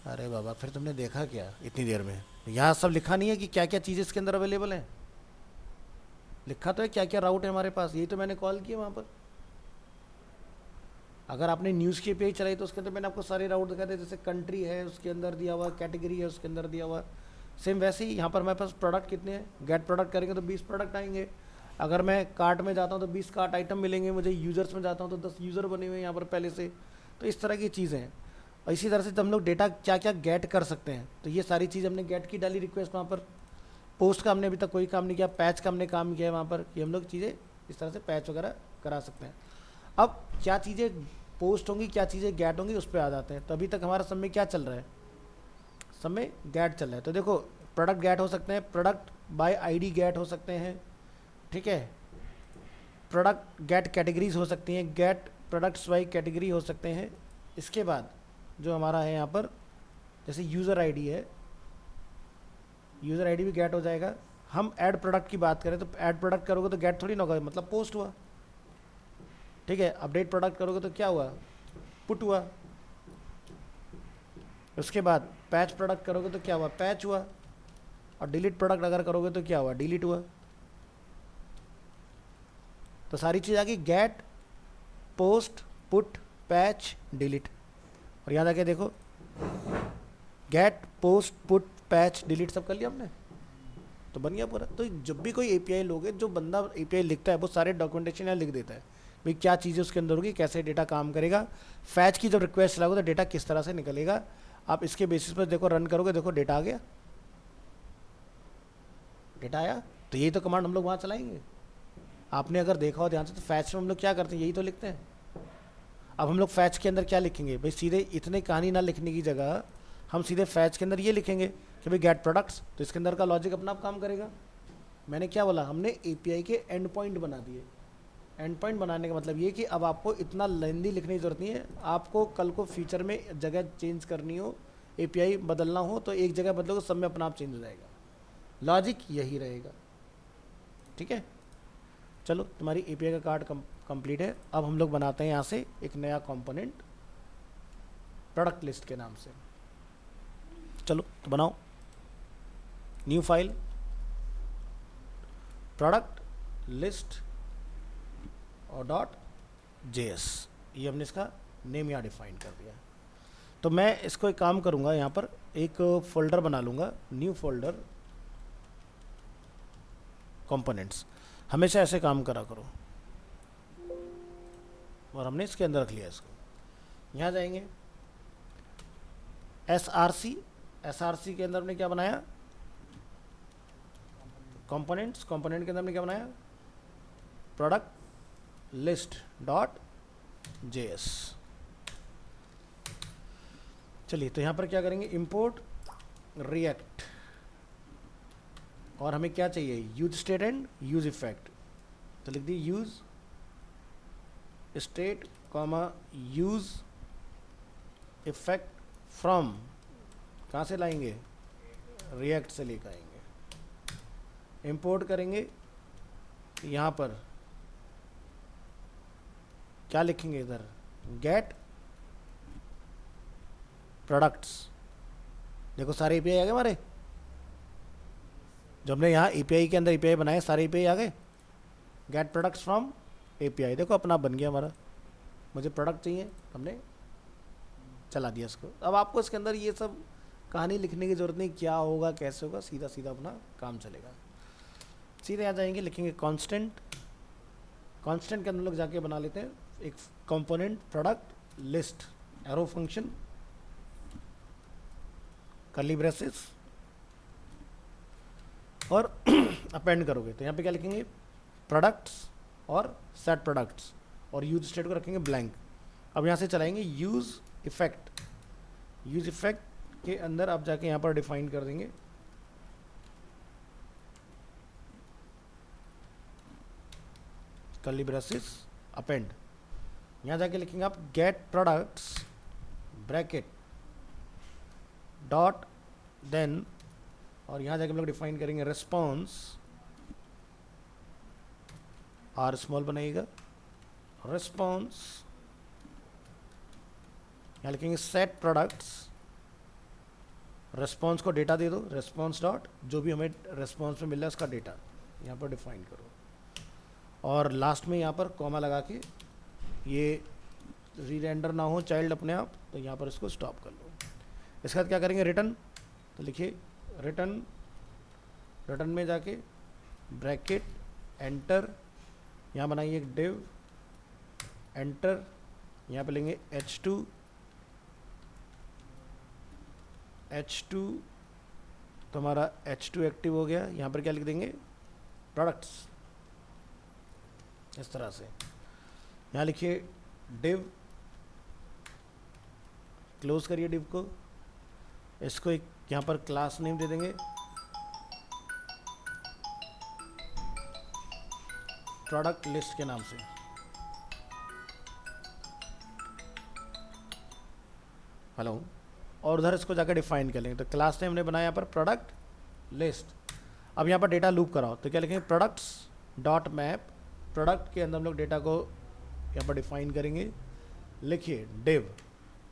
अरे बाबा, फिर तुमने देखा क्या इतनी देर में? यहाँ सब लिखा नहीं है कि क्या क्या चीज़ें इसके अंदर अवेलेबल हैं। लिखा तो है क्या क्या राउट है हमारे पास, यही तो मैंने कॉल किया वहाँ पर। अगर आपने न्यूज़ की एपीआई चलाई तो उसके अंदर मैंने आपको सारे राउट दिखाए थे, जैसे कंट्री है उसके अंदर दिया हुआ, कैटेगरी है उसके अंदर दिया हुआ। सेम वैसे ही यहाँ पर हमारे पास प्रोडक्ट कितने हैं, गेट प्रोडक्ट करेंगे तो 20 प्रोडक्ट आएंगे। अगर मैं कार्ट में जाता हूँ तो 20 कार्ट आइटम मिलेंगे मुझे, यूज़र्स में जाता हूँ तो 10 यूज़र बने हुए हैं यहाँ पर पहले से। तो इस तरह की चीज़ें हैं। और इसी तरह से हम लोग डेटा क्या क्या गेट कर सकते हैं, तो ये सारी चीज़ हमने गेट की डाली रिक्वेस्ट वहाँ पर। पोस्ट का हमने अभी तक कोई काम नहीं किया, पैच का हमने काम किया है वहाँ पर कि हम लोग चीज़ें इस तरह से पैच वगैरह करा सकते हैं। अब क्या चीज़ें पोस्ट होंगी, क्या चीज़ें गेट होंगी, उस पर आ जाते हैं। तो अभी तक हमारा सब में क्या चल रहा है, सब में गेट चल रहा है। तो देखो प्रोडक्ट गेट हो सकते हैं, प्रोडक्ट बाय आईडी गेट हो सकते हैं, ठीक है। प्रोडक्ट गेट कैटेगरीज हो सकती हैं, गेट प्रोडक्ट्स बाय कैटेगरी हो सकते हैं। इसके बाद जो हमारा है यहाँ पर जैसे यूज़र आईडी है, यूज़र आईडी भी गेट हो जाएगा। हम ऐड प्रोडक्ट की बात करें तो ऐड प्रोडक्ट करोगे तो गेट थोड़ी ना होगा, मतलब पोस्ट हुआ, ठीक है। अपडेट प्रोडक्ट करोगे तो क्या हुआ, पुट हुआ। उसके बाद पैच प्रोडक्ट करोगे तो क्या हुआ, पैच हुआ। और डिलीट प्रोडक्ट अगर करोगे तो क्या हुआ, डिलीट हुआ। तो सारी चीज़ आ गई, get, post, put, patch, delete. और यहाँ जाके देखो get, post, put, patch, delete सब कर लिया हमने, तो बन गया पूरा। तो जब भी कोई एपीआई लोगे, जो बंदा एपीआई लिखता है वो सारे डॉक्यूमेंटेशन यहाँ लिख देता है भाई क्या चीज़ें उसके अंदर होगी, कैसे डेटा काम करेगा। फैच की जब रिक्वेस्ट लागो तो डेटा किस तरह से निकलेगा, आप इसके बेसिस पर देखो रन करोगे, देखो डेटा आ गया, डेटा आया। तो यही तो कमांड हम लोग वहाँ चलाएंगे। आपने अगर देखा हो ध्यान से तो फैच में हम लोग क्या करते हैं, यही तो लिखते हैं। अब हम लोग फैच के अंदर क्या लिखेंगे भाई, सीधे इतने कहानी ना लिखने की जगह हम सीधे फैच के अंदर ये लिखेंगे कि भाई गेट प्रोडक्ट्स, तो इसके अंदर का लॉजिक अपना आप काम करेगा। मैंने क्या बोला, हमने एपीआई के एंड पॉइंट बना दिए। एंड पॉइंट बनाने का मतलब ये कि अब आपको इतना लेंदी लिखने की ज़रूरत नहीं है। आपको कल को फ्यूचर में जगह चेंज करनी हो, एपीआई बदलना हो, तो एक जगह बदलोगे सब में अपना आप चेंज हो जाएगा। लॉजिक यही रहेगा, ठीक है। चलो तुम्हारी एपीआई का कार्ड कंप्लीट है। अब हम लोग बनाते हैं यहाँ से एक नया कंपोनेंट प्रोडक्ट लिस्ट के नाम से। चलो तो बनाओ, न्यू फाइल, प्रोडक्ट लिस्ट और .js, ये हमने इसका नेम यहाँ डिफाइन कर दिया। तो मैं इसको एक काम करूँगा, यहाँ पर एक फोल्डर बना लूँगा, न्यू फोल्डर कंपोनेंट्स। हमेशा ऐसे काम करा करो। और हमने इसके अंदर रख लिया इसको। यहाँ जाएंगे SRC के अंदर हमने क्या बनाया, कंपोनेंट्स। कंपोनेंट के अंदर हमने क्या बनाया, प्रोडक्ट लिस्ट .js। चलिए तो यहाँ पर क्या करेंगे, इंपोर्ट रिएक्ट, और हमें क्या चाहिए, use state and use effect. तो लिख दी use state comma use effect from, कहाँ से लाएंगे, रिएक्ट से लेकर आएंगे। इंपोर्ट करेंगे, यहाँ पर क्या लिखेंगे, इधर गेट प्रोडक्ट्स। देखो सारे एपीआई आ गए हमारे, जो हमने यहाँ एपीआई के अंदर एपीआई बनाए सारे एपीआई आ गए। गेट प्रोडक्ट्स फ्रॉम एपीआई, देखो अपना बन गया हमारा। मुझे प्रोडक्ट चाहिए, हमने चला दिया इसको। अब आपको इसके अंदर ये सब कहानी लिखने की ज़रूरत नहीं, क्या होगा कैसे होगा, सीधा सीधा अपना काम चलेगा। सीधे आ जाएंगे, लिखेंगे कांस्टेंट, कांस्टेंट के अंदर लोग जाके बना लेते हैं एक component product list, arrow function, curly braces, और अपेंड करोगे तो यहाँ पे क्या लिखेंगे, प्रोडक्ट्स और सेट प्रोडक्ट्स, और यूज स्टेट को रखेंगे ब्लैंक। अब यहाँ से चलाएंगे यूज इफेक्ट, यूज इफेक्ट के अंदर आप जाके यहाँ पर डिफाइन कर देंगे कर्ली ब्रेसेस अपेंड। यहाँ जाके लिखेंगे आप get products bracket dot then, और यहाँ जाके हम लोग डिफाइन करेंगे रिस्पॉन्स, आर स्मॉल बनाइएगा, रिस्पॉन्स, यहाँ लिखेंगे सेट प्रोडक्ट्स, रिस्पॉन्स को डेटा दे दो, रिस्पॉन्स डॉट जो भी हमें रिस्पॉन्स में मिल रहा है उसका डेटा यहाँ पर डिफाइन करो, और लास्ट में यहाँ पर कॉमा लगा के ये रीरेंडर ना हो चाइल्ड अपने आप, तो यहाँ पर इसको स्टॉप कर लो। इसके बाद क्या करेंगे, रिटर्न, तो लिखिए रिटर्न, रिटर्न में जाके ब्रैकेट एंटर, यहाँ बनाइए एक डिव एंटर, यहाँ पे लेंगे h2, तो हमारा h2 एक्टिव हो गया। यहाँ पर क्या लिख देंगे, प्रोडक्ट्स, इस तरह से। यहाँ लिखिए डिव, क्लोज करिए डिव को, इसको एक यहाँ पर क्लास नेम दे देंगे प्रोडक्ट लिस्ट के नाम से। हेलो, और उधर इसको जाकर डिफाइन कर लेंगे, तो क्लास नेम हमने बनाया यहाँ पर प्रोडक्ट लिस्ट। अब यहाँ पर डेटा लूप कराओ, तो क्या लिखेंगे, प्रोडक्ट्स डॉट मैप, प्रोडक्ट के अंदर हम लोग डेटा को यहाँ पर डिफाइन करेंगे, लिखिए डिव,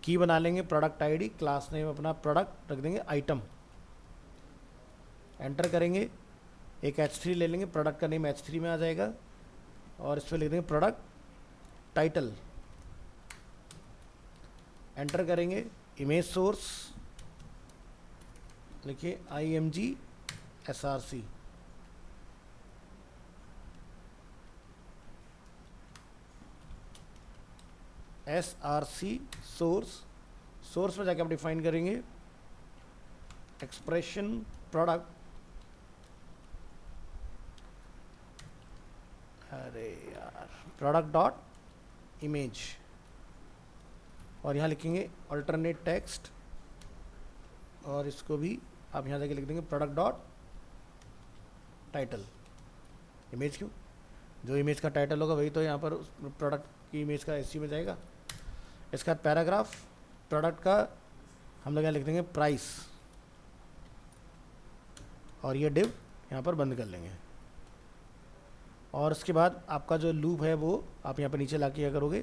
की बना लेंगे प्रोडक्ट आईडी, क्लास नेम अपना प्रोडक्ट रख देंगे आइटम, एंटर करेंगे, एक h3 ले लेंगे, प्रोडक्ट का नेम h3 में आ जाएगा, और इस पर लिख देंगे प्रोडक्ट टाइटल, एंटर करेंगे, इमेज सोर्स लिखिए img src, src source, source में जाके आप डिफाइन करेंगे एक्सप्रेशन प्रोडक्ट, अरे यार, प्रोडक्ट डॉट इमेज, और यहाँ लिखेंगे अल्टरनेट टेक्स्ट, और इसको भी आप यहाँ जाके लिख देंगे प्रोडक्ट डॉट टाइटल। इमेज क्यों, जो इमेज का टाइटल होगा वही तो यहाँ पर प्रोडक्ट की इमेज का एससी में जाएगा। इसका पैराग्राफ, प्रोडक्ट का हम लोग यहाँ लिख देंगे प्राइस, और ये डिव यहाँ पर बंद कर लेंगे। और उसके बाद आपका जो लूप है वो आप यहाँ पर नीचे ला के क्या करोगे,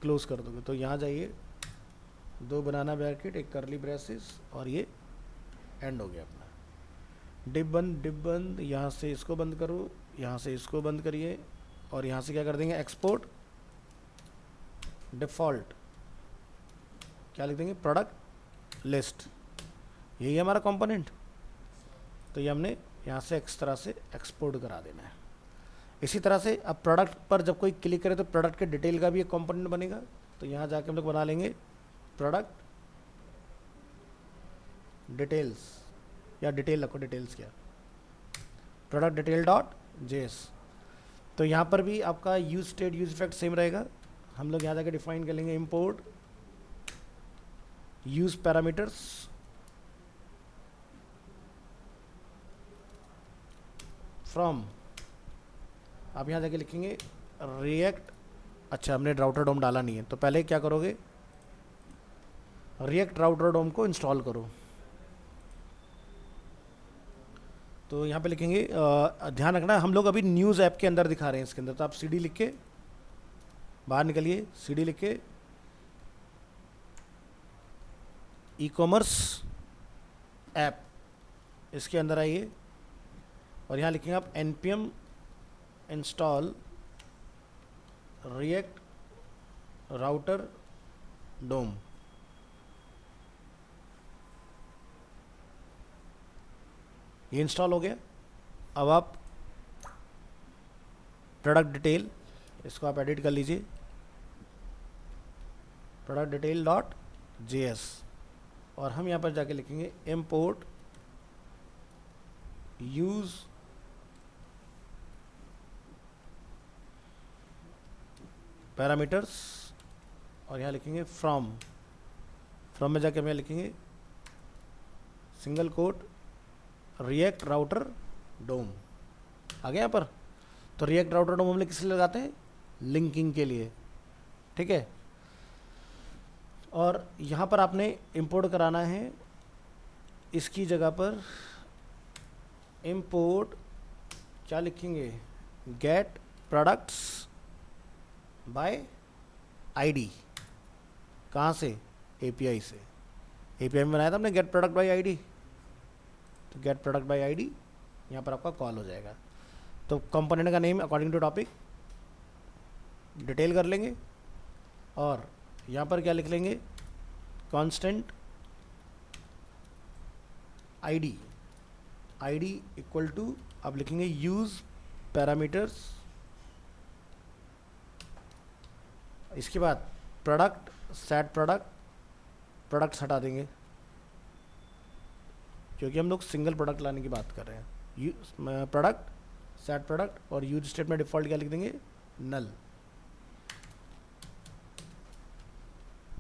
क्लोज कर दोगे। तो यहाँ जाइए, 2 बनाना ब्रैकेट, एक कर्ली ब्रेसेस, और ये एंड हो गया अपना। डिव बंद, यहाँ से इसको बंद करो, यहाँ से इसको बंद करिए, और यहाँ से क्या कर देंगे, एक्सपोर्ट डिफ़ॉल्ट, क्या लिख देंगे, प्रोडक्ट लिस्ट। यही है हमारा कंपोनेंट, तो ये हमने यहाँ से इस तरह से एक्सपोर्ट करा देना है। इसी तरह से अब प्रोडक्ट पर जब कोई क्लिक करे तो प्रोडक्ट के डिटेल का भी एक कंपोनेंट बनेगा, तो यहाँ जाके हम लोग बना लेंगे प्रोडक्ट डिटेल्स, या डिटेल रखो, डिटेल्स क्या, प्रोडक्ट डिटेल डॉट जेएस। तो यहाँ पर भी आपका use state use effect same रहेगा। हम लोग यहाँ जाके डिफाइन कर लेंगे इंपोर्ट यूज पैरामीटर्स, फ्रॉम, आप यहाँ जाके लिखेंगे रिएक्ट, अच्छा हमने राउटर डोम डाला नहीं है, तो पहले क्या करोगे, रिएक्ट राउटर डोम को इंस्टॉल करो। तो यहाँ पे लिखेंगे ध्यान रखना हम लोग अभी न्यूज़ ऐप के अंदर दिखा रहे हैं इसके अंदर, तो आप cd लिख के बाहर निकलिए, cd लिख के ई कॉमर्स ऐप, इसके अंदर आइए, और यहाँ लिखेंगे आप npm इंस्टॉल रिएक्ट राउटर डोम, ये इंस्टॉल हो गया। अब आप प्रोडक्ट डिटेल, इसको आप एडिट कर लीजिए, प्रोडक्ट डिटेल डॉट JS, और हम यहाँ पर जाके लिखेंगे इम्पोर्ट यूज पैरामीटर्स, और यहाँ लिखेंगे फ्रॉम में जाके हम यहाँ लिखेंगे सिंगल कोट रिएक्ट राउटर डोम। आ गया यहाँ पर। तो रिएक्ट राउटर डोम हम लोग किस लिए लगाते हैं? लिंकिंग के लिए, ठीक है। और यहाँ पर आपने इंपोर्ट कराना है, इसकी जगह पर इंपोर्ट क्या लिखेंगे? Get products by ID. कहाँ से? API से। API में बनाया था हमने गेट प्रोडक्ट बाय आईडी, तो गेट प्रोडक्ट बाय आईडी यहाँ पर आपका कॉल हो जाएगा। तो कंपोनेंट का name according to topic detail कर लेंगे, और यहाँ पर क्या लिख लेंगे? कांस्टेंट आईडी इक्वल टू, अब लिखेंगे यूज पैरामीटर्स, इसके बाद प्रोडक्ट सेट प्रोडक्ट्स हटा देंगे क्योंकि हम लोग सिंगल प्रोडक्ट लाने की बात कर रहे हैं। प्रोडक्ट सेट प्रोडक्ट, और यूज स्टेट में डिफॉल्ट क्या लिख देंगे? नल।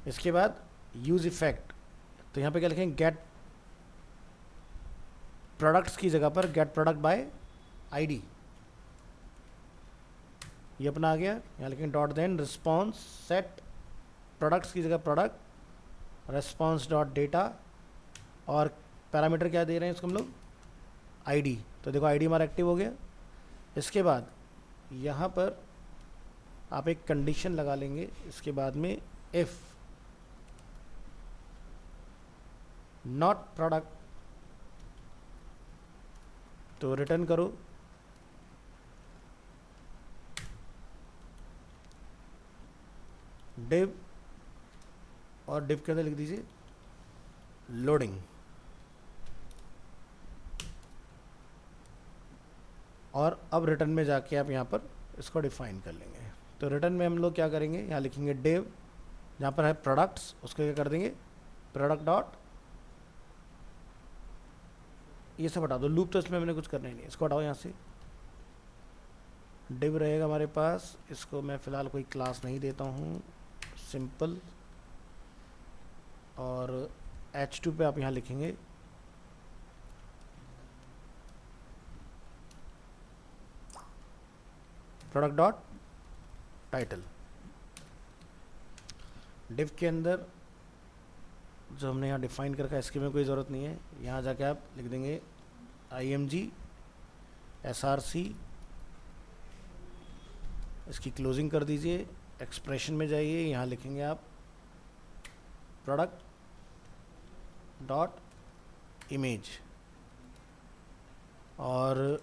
इसके बाद यूज इफेक्ट, तो यहाँ पे क्या लिखेंगे? गेट प्रोडक्ट्स की जगह पर गेट प्रोडक्ट बाय आईडी, ये अपना आ गया। यहाँ लिखेंगे dot then response set products की जगह प्रोडक्ट रिस्पॉन्स डॉट डेटा, और पैरामीटर क्या दे रहे हैं इसको हम लोग? आईडी। तो देखो आईडी हमारा एक्टिव हो गया। इसके बाद यहाँ पर आप एक कंडीशन लगा लेंगे, इसके बाद में इफ़ नॉट प्रोडक्ट, तो रिटर्न करो डिव, और डिव के अंदर लिख दीजिए लोडिंग, और अब रिटर्न में जाके आप यहाँ पर इसको डिफाइन कर लेंगे। तो रिटर्न में हम लोग क्या करेंगे? यहाँ लिखेंगे डिव, यहाँ पर है प्रोडक्ट्स, उसको क्या कर देंगे? प्रोडक्ट डॉट, ये सब हटा दो, लूप तो इसमें मैंने कुछ करना ही नहीं, इसको हटाओ यहाँ से। डिव रहेगा हमारे पास, इसको मैं फ़िलहाल कोई क्लास नहीं देता हूँ, सिंपल, और H2 पे आप यहाँ लिखेंगे प्रोडक्ट डॉट टाइटल। डिव के अंदर जो हमने यहाँ डिफाइन कर रखा है इसकी में कोई ज़रूरत नहीं है, यहाँ जाके आप लिख देंगे IMG SRC, इसकी क्लोजिंग कर दीजिए। एक्सप्रेशन में जाइए, यहाँ लिखेंगे आप प्रोडक्ट डॉट इमेज, और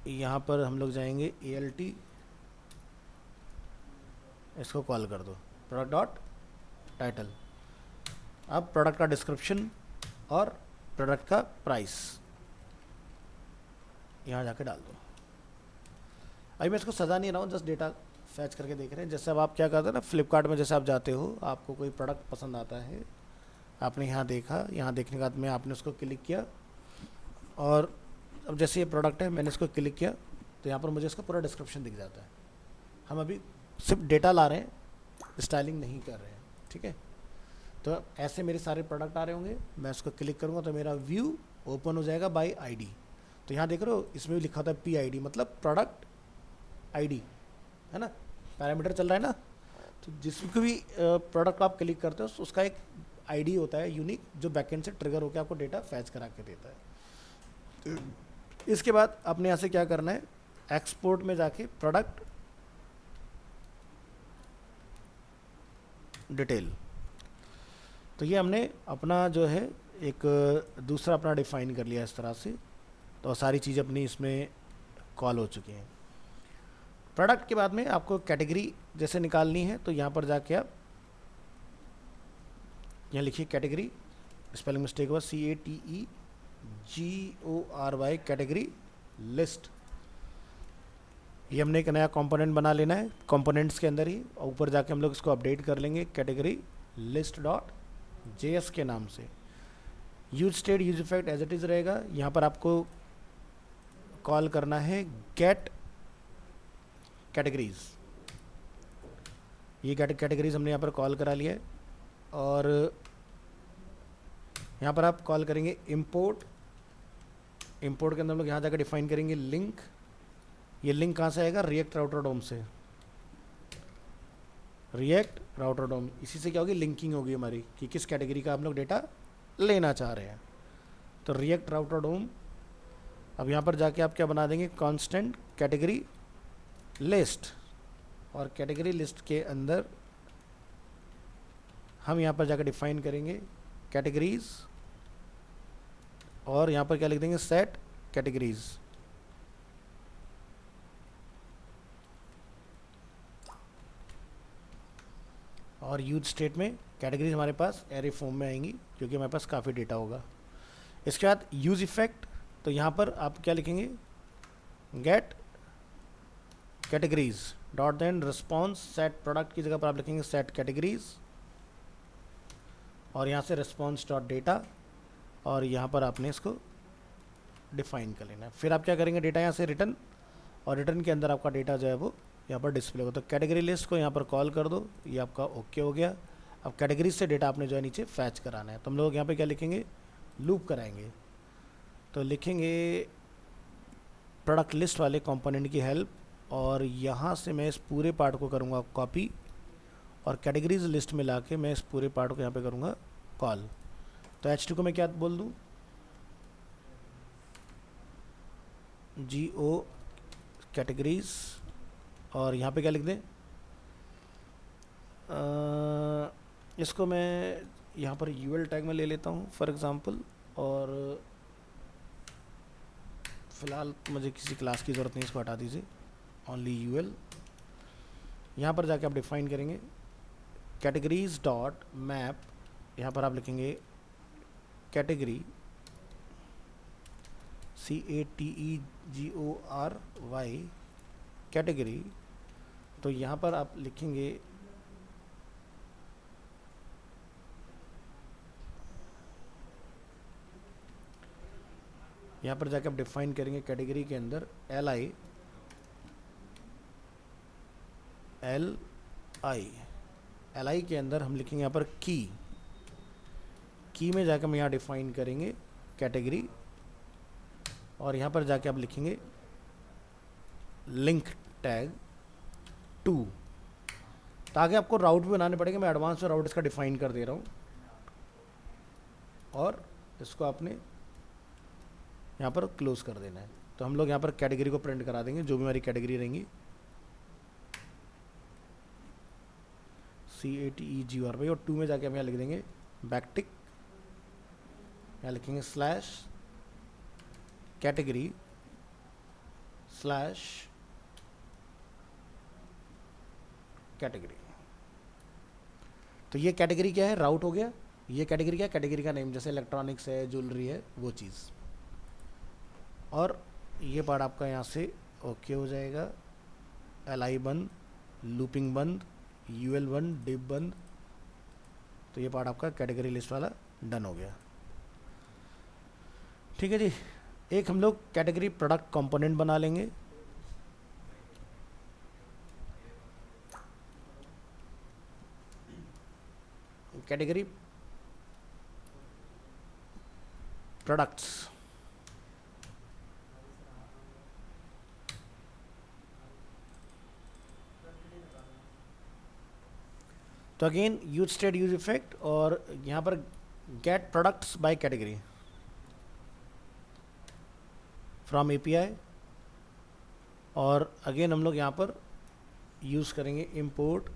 यहाँ पर हम लोग जाएंगे ALT, इसको कॉल कर दो प्रोडक्ट डॉट टाइटल। अब प्रोडक्ट का डिस्क्रिप्शन और प्रोडक्ट का प्राइस यहाँ जाके डाल दो। अभी मैं इसको सजा नहीं रहा हूँ, जस्ट डेटा फैच करके देख रहे हैं। जैसे अब आप क्या करते हैं ना, फ्लिपकार्ट में जैसे आप जाते हो, आपको कोई प्रोडक्ट पसंद आता है, आपने यहाँ देखा, यहाँ देखने के बाद में आपने उसको क्लिक किया, और अब जैसे ये प्रोडक्ट है मैंने इसको क्लिक किया तो यहाँ पर मुझे इसका पूरा डिस्क्रिप्शन दिख जाता है। हम अभी सिर्फ डेटा ला रहे हैं, स्टाइलिंग नहीं कर रहे हैं, ठीक है। तो ऐसे मेरे सारे प्रोडक्ट आ रहे होंगे, मैं इसको क्लिक करूँगा तो मेरा व्यू ओपन हो जाएगा बाय आईडी। तो यहाँ देख रहे हो, इसमें भी लिखा होता है PID, मतलब प्रोडक्ट आईडी, है ना, पैरामीटर चल रहा है ना। तो जिसको भी प्रोडक्ट आप क्लिक करते हो उसका एक आईडी होता है यूनिक, जो बैकएंड से ट्रिगर होकर आपको डेटा फैच करा के देता है। इसके बाद आपने यहाँ से क्या करना है, एक्सपोर्ट में जाके प्रोडक्ट डिटेल, तो ये हमने अपना जो है एक दूसरा अपना डिफाइन कर लिया इस तरह से। तो सारी चीज़ अपनी इसमें कॉल हो चुकी हैं। प्रोडक्ट के बाद में आपको कैटेगरी जैसे निकालनी है, तो यहाँ पर जाके आप यहाँ लिखिए कैटेगरी, स्पेलिंग मिस्टेक हुआ, CATE GORY कैटेगरी लिस्ट। ये हमने एक नया कंपोनेंट बना लेना है कंपोनेंट्स के अंदर ही, और ऊपर जाके हम लोग इसको अपडेट कर लेंगे कैटेगरी लिस्ट डॉट JS के नाम से। Use state use effect as it is रहेगा। यहाँ पर आपको कॉल करना है गेट कैटेगरीज। ये कैटेगरीज हमने यहाँ पर कॉल करा लिया है, और यहाँ पर आप कॉल करेंगे इंपोर्ट। इंपोर्ट के अंदर हम लोग यहाँ जाकर डिफाइन करेंगे लिंक। ये लिंक कहाँ से आएगा? रिएक्ट राउटर डोम से। रिएक्ट राउटर डोम, इसी से क्या होगी? लिंकिंग होगी हमारी कि किस कैटेगरी का हम लोग डेटा लेना चाह रहे हैं। तो रिएक्ट राउटर डोम। अब यहाँ पर जाके आप क्या बना देंगे? कांस्टेंट कैटेगरी लिस्ट, और कैटेगरी लिस्ट के अंदर हम यहाँ पर जाकर डिफाइन करेंगे कैटेगरीज, और यहाँ पर क्या लिख देंगे? Set categories. और यूज स्टेट में कैटेगरीज हमारे पास एरे फॉर्म में आएंगी, क्योंकि हमारे पास काफ़ी डेटा होगा। इसके बाद यूज इफेक्ट, तो यहाँ पर आप क्या लिखेंगे? Get categories dot then response set product की जगह पर आप लिखेंगे सेट कैटेगरीज, और यहाँ से रिस्पॉन्स डॉट डेटा, और यहाँ पर आपने इसको डिफाइन कर लेना है। फिर आप क्या करेंगे? डेटा यहाँ से रिटर्न, और रिटर्न के अंदर आपका डेटा जो है वो यहाँ पर डिस्प्ले होगा। तो कैटेगरी लिस्ट को यहाँ पर कॉल कर दो, ये आपका ओके हो गया। अब कैटेगरीज से डेटा आपने जो है नीचे फैच कराना है, तो हम लोग यहाँ पे क्या लिखेंगे? लूप कराएंगे। तो लिखेंगे प्रोडक्ट लिस्ट वाले कंपोनेंट की हेल्प, और यहाँ से मैं इस पूरे पार्ट को करूँगा कॉपी, और कैटेगरीज लिस्ट में लाके मैं इस पूरे पार्ट को यहाँ पे करूँगा कॉल। तो H2 को मैं क्या बोल दूँ? GO कैटेगरीज, और यहाँ पे क्या लिख दें? इसको मैं यहाँ पर UL टैग में ले लेता हूँ फॉर एग्ज़ाम्पल, और फ़िलहाल मुझे किसी क्लास की ज़रूरत नहीं, इसको हटा दीजिए, ओनली UL। यहाँ पर जाके आप डिफाइन करेंगे कैटेगरीज डॉट मैप। यहाँ पर आप लिखेंगे कैटेगरी CATEGORY कैटेगरी। तो यहाँ पर आप लिखेंगे यहाँ पर जाके आप डिफाइन करेंगे कैटेगरी के अंदर LI के अंदर हम लिखेंगे यहाँ पर की में जाकर हम यहाँ डिफाइन करेंगे कैटेगरी, और यहाँ पर जाके आप लिखेंगे लिंक टैग 2, ताकि आपको राउट भी बनाने पड़ेंगे। मैं एडवांस में राउट इसका डिफाइन कर दे रहा हूँ, और इसको आपने यहाँ पर क्लोज कर देना है। तो हम लोग यहाँ पर कैटेगरी को प्रिंट करा देंगे, जो भी हमारी कैटेगरी रहेंगी। CATEGORY, और 2 में जाके हम यहाँ लिख देंगे बैकटिक, यहाँ लिखेंगे स्लैश कैटेगरी स्लैश कैटेगरी। तो ये कैटेगरी क्या है? राउट हो गया। ये कैटेगरी क्या है? कैटेगरी का नेम, जैसे इलेक्ट्रॉनिक्स है, ज्वेलरी है, वो चीज़। और ये पार्ट आपका यहाँ से ओके हो जाएगा। LI बंद, लूपिंग बंद, UL बंद, डिव बंद। तो ये पार्ट आपका कैटेगरी लिस्ट वाला डन हो गया। ठीक है जी। एक हम लोग कैटेगरी प्रोडक्ट कंपोनेंट बना लेंगे। कैटेगरी प्रोडक्ट्स, तो again use state use effect, और यहाँ पर get products by category from API, और अगेन हम लोग यहाँ पर यूज़ करेंगे इंपोर्ट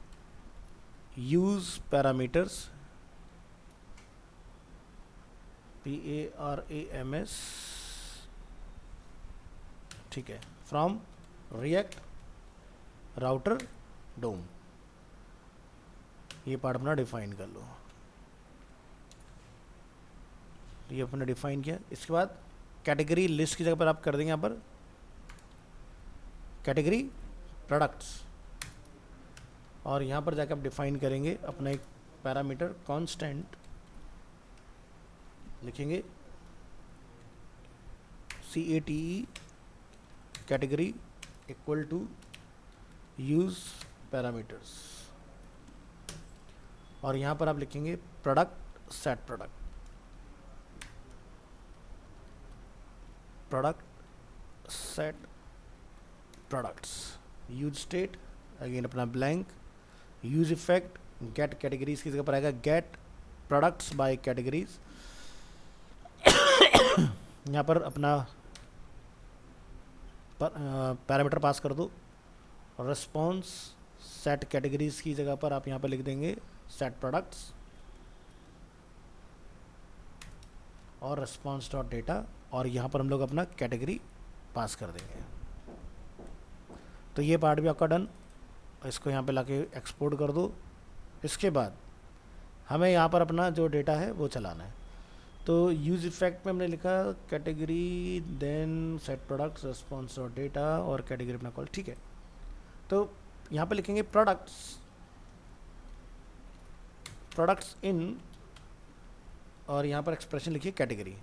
यूज़ पैरामीटर्स PARAMS, ठीक है, फ्रॉम रिएक्ट राउटर डोम। ये पार्ट अपना डिफाइन कर लो। ये अपने डिफाइन किया। इसके बाद कैटेगरी लिस्ट की जगह पर आप कर देंगे यहाँ पर कैटेगरी प्रोडक्ट्स, और यहाँ पर जाकर आप डिफाइन करेंगे अपना एक पैरामीटर कांस्टेंट, लिखेंगे CATE category equal to use parameters, और यहाँ पर आप लिखेंगे product set product set products, use state again अपना blank, use effect get categories की जगह पर आएगा गेट प्रोडक्ट्स बाय कैटेगरीज। यहाँ पर अपना पैरामीटर पास कर दो, रिस्पॉन्स सेट कैटेगरीज की जगह पर आप यहाँ पर लिख देंगे सेट प्रोडक्ट्स, और रिस्पॉन्स डॉट डेटा, और यहाँ पर हम लोग अपना कैटेगरी पास कर देंगे। तो ये पार्ट भी आपका डन। इसको यहाँ पे लाके एक्सपोर्ट कर दो। इसके बाद हमें यहाँ पर अपना जो डेटा है वो चलाना है। तो यूज इफेक्ट में हमने लिखा category then set products response dot data और कैटेगरी अपना कॉल, ठीक है। तो यहाँ पे लिखेंगे प्रोडक्ट्स इन, और यहाँ पर एक्सप्रेशन लिखिए कैटेगरी।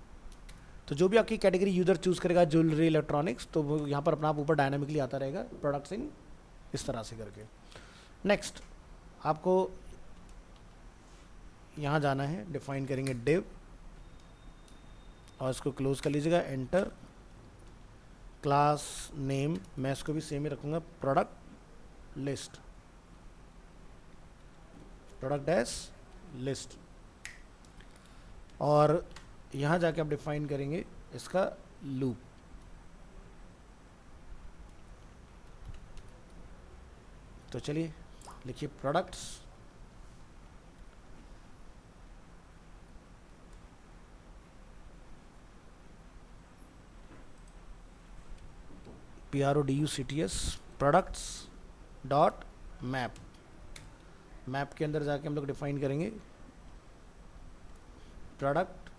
तो जो भी आपकी कैटेगरी यूज़र चूज़ करेगा ज्वेलरी इलेक्ट्रॉनिक्स, तो वो यहाँ पर अपना आप ऊपर डायनामिकली आता रहेगा प्रोडक्ट्स इन, इस तरह से करके। नेक्स्ट आपको यहाँ जाना है, डिफाइन करेंगे डिव, और इसको क्लोज कर लीजिएगा, एंटर। क्लास नेम मैं इसको भी सेम ही रखूँगा, product list, product as list, और यहाँ जाके आप डिफाइन करेंगे इसका लूप। तो चलिए लिखिए products PRODUCTS products dot map, map के अंदर जाके हम लोग डिफाइन करेंगे प्रोडक्ट,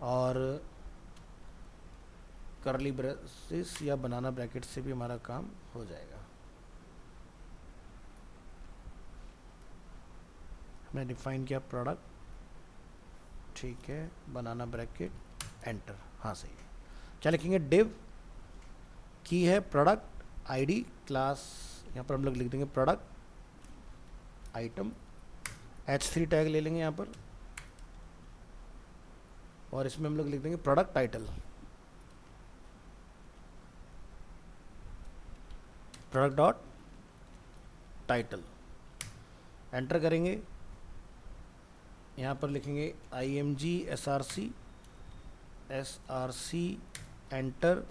और करली ब्रेसेस या बनाना ब्रैकेट से भी हमारा काम हो जाएगा। हमने डिफाइन किया प्रोडक्ट, ठीक है, बनाना ब्रैकेट, एंटर। हाँ सही है। क्या लिखेंगे, डिव की है प्रोडक्ट आईडी, क्लास यहाँ पर हम लोग लिख देंगे प्रोडक्ट आइटम, H3 टैग ले लेंगे यहाँ पर, और इसमें हम लोग लिख देंगे product title, product dot title, enter करेंगे। यहाँ पर लिखेंगे IMG SRC enter,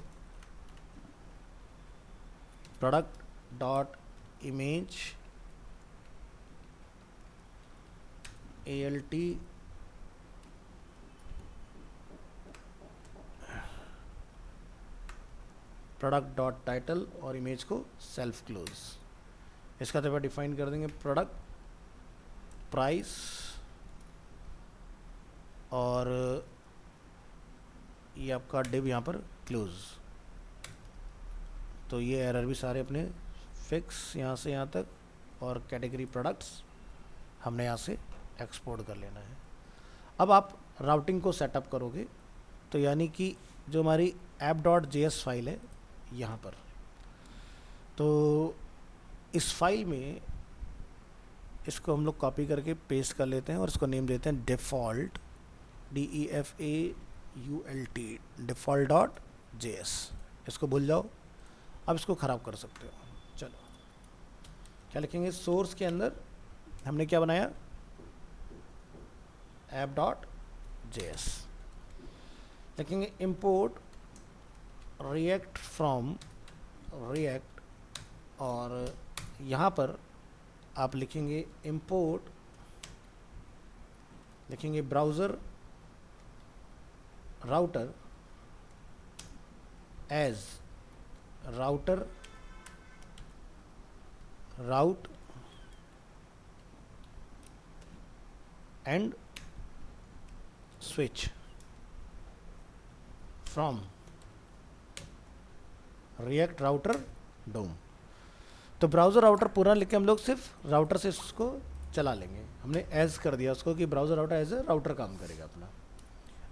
product dot image ALT product dot title, और इमेज को सेल्फ क्लोज। इसका तो डिफाइन कर देंगे प्रोडक्ट प्राइस, और ये आपका डिव यहाँ पर क्लोज। तो ये एरर भी सारे अपने फिक्स यहाँ से यहाँ तक, और कैटेगरी प्रोडक्ट्स हमने यहाँ से एक्सपोर्ट कर लेना है। अब आप राउटिंग को सेटअप करोगे, तो यानी कि जो हमारी app.js फाइल है यहाँ पर, तो इस फाइल में इसको हम लोग कॉपी करके पेस्ट कर लेते हैं, और इसको नेम देते हैं डिफ़ॉल्ट DEFAULT default.js। इसको भूल जाओ, अब इसको ख़राब कर सकते हो। चलो क्या लिखेंगे, सोर्स के अंदर हमने क्या बनाया, app.js, लिखेंगे import react from react, और यहाँ पर आप लिखेंगे import, लिखेंगे browser router as router route and switch from react router dom. तो ब्राउज़र राउटर पूरा लिख के हम लोग सिर्फ राउटर से इसको चला लेंगे। हमने एज कर दिया उसको कि browser router as a router काम करेगा अपना।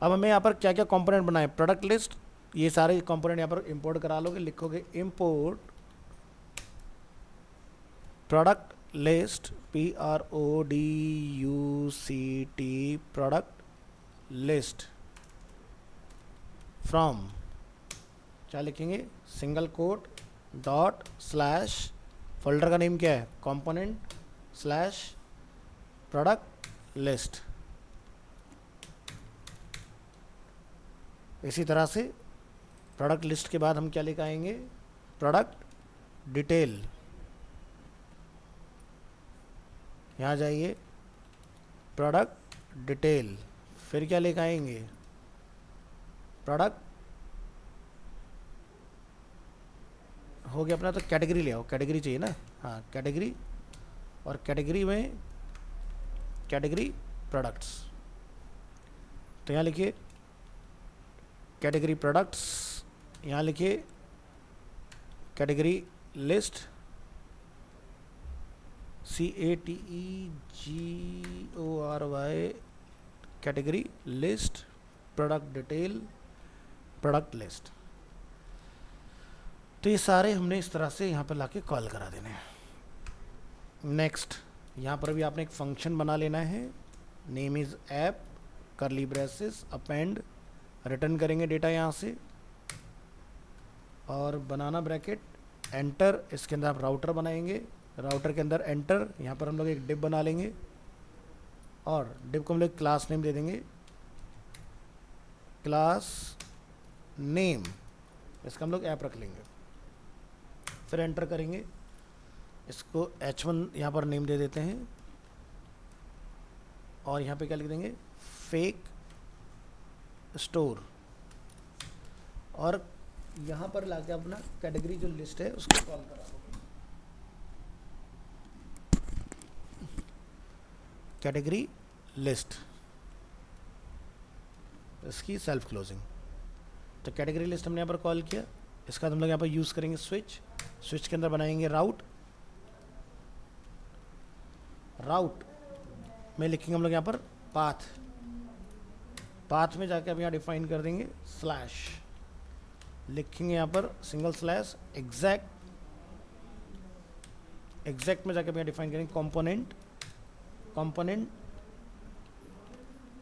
अब हमें यहाँ पर क्या क्या कंपोनेंट बनाए, प्रोडक्ट लिस्ट, ये सारे कंपोनेंट यहाँ पर इंपोर्ट करा लोगे। लिखोगे import product list, PRODUCT product list from, क्या लिखेंगे, single quote dot slash, folder का नेम क्या है, कंपोनेंट स्लैश प्रोडक्ट लिस्ट। इसी तरह से प्रोडक्ट लिस्ट के बाद हम क्या लेकर आएंगे, प्रोडक्ट डिटेल, यहाँ जाइए प्रोडक्ट डिटेल, फिर क्या लेकर आएंगे, प्रोडक्ट हो गया अपना, तो कैटेगरी ले आओ, कैटेगरी चाहिए ना, हाँ कैटेगरी, और कैटेगरी में कैटेगरी प्रोडक्ट्स, तो यहाँ लिखिए कैटेगरी प्रोडक्ट्स, यहाँ लिखिए category list, CATEGORY, category list, product detail, product list. तो ये सारे हमने इस तरह से यहाँ पर लाके कॉल करा देने हैं। नेक्स्ट, यहाँ पर भी आपने एक फंक्शन बना लेना है, नेम इज़ ऐप, करली ब्रेसेस, अपेंड, रिटर्न करेंगे डेटा यहाँ से, और बनाना ब्रैकेट, एंटर, इसके अंदर आप राउटर बनाएंगे, राउटर के अंदर एंटर, यहाँ पर हम लोग एक डिव बना लेंगे, और डिव को हम लोग क्लास नेम दे देंगे, क्लास नेम, इसका हम लोग ऐप रख लेंगे, फिर एंटर करेंगे, इसको H1 यहाँ पर नेम दे देते हैं, और यहाँ पे क्या लिख देंगे, फेक स्टोर, और यहाँ पर लाके अपना कैटेगरी जो लिस्ट है उसको कॉल करा दो, कैटेगरी लिस्ट, इसकी सेल्फ क्लोजिंग। तो कैटेगरी लिस्ट हमने यहाँ पर कॉल किया, इसका हम लोग यहाँ पर यूज़ करेंगे स्विच, स्विच के अंदर बनाएंगे राउट, राउट में लिखेंगे हम लोग यहाँ पर पाथ, पाथ में जाके अब यहाँ डिफाइन कर देंगे स्लैश, लिखेंगे यहाँ पर सिंगल स्लैश एग्जैक्ट, एग्जैक्ट में जाके यहाँ डिफाइन करेंगे कंपोनेंट, कंपोनेंट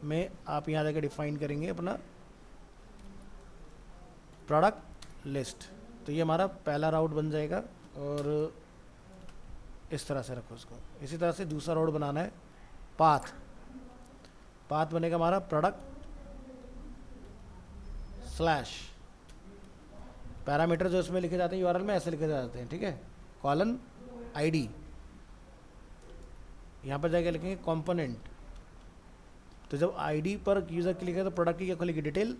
में आप यहाँ जाके डिफाइन करेंगे अपना प्रोडक्ट लिस्ट। तो ये हमारा पहला राउट बन जाएगा, और इस तरह से रखो इसको। इसी तरह से दूसरा राउट बनाना है, पाथ, पाथ बनेगा हमारा प्रोडक्ट स्लैश, पैरामीटर जो इसमें लिखे जाते हैं यूआरएल में ऐसे लिखे जाते हैं, ठीक है, कॉलन आईडी, यहाँ पर जाके लिखेंगे कंपोनेंट, तो जब आईडी पर यूज़र क्लिक करेगा तो प्रोडक्ट की क्या खुलेगी, डिटेल।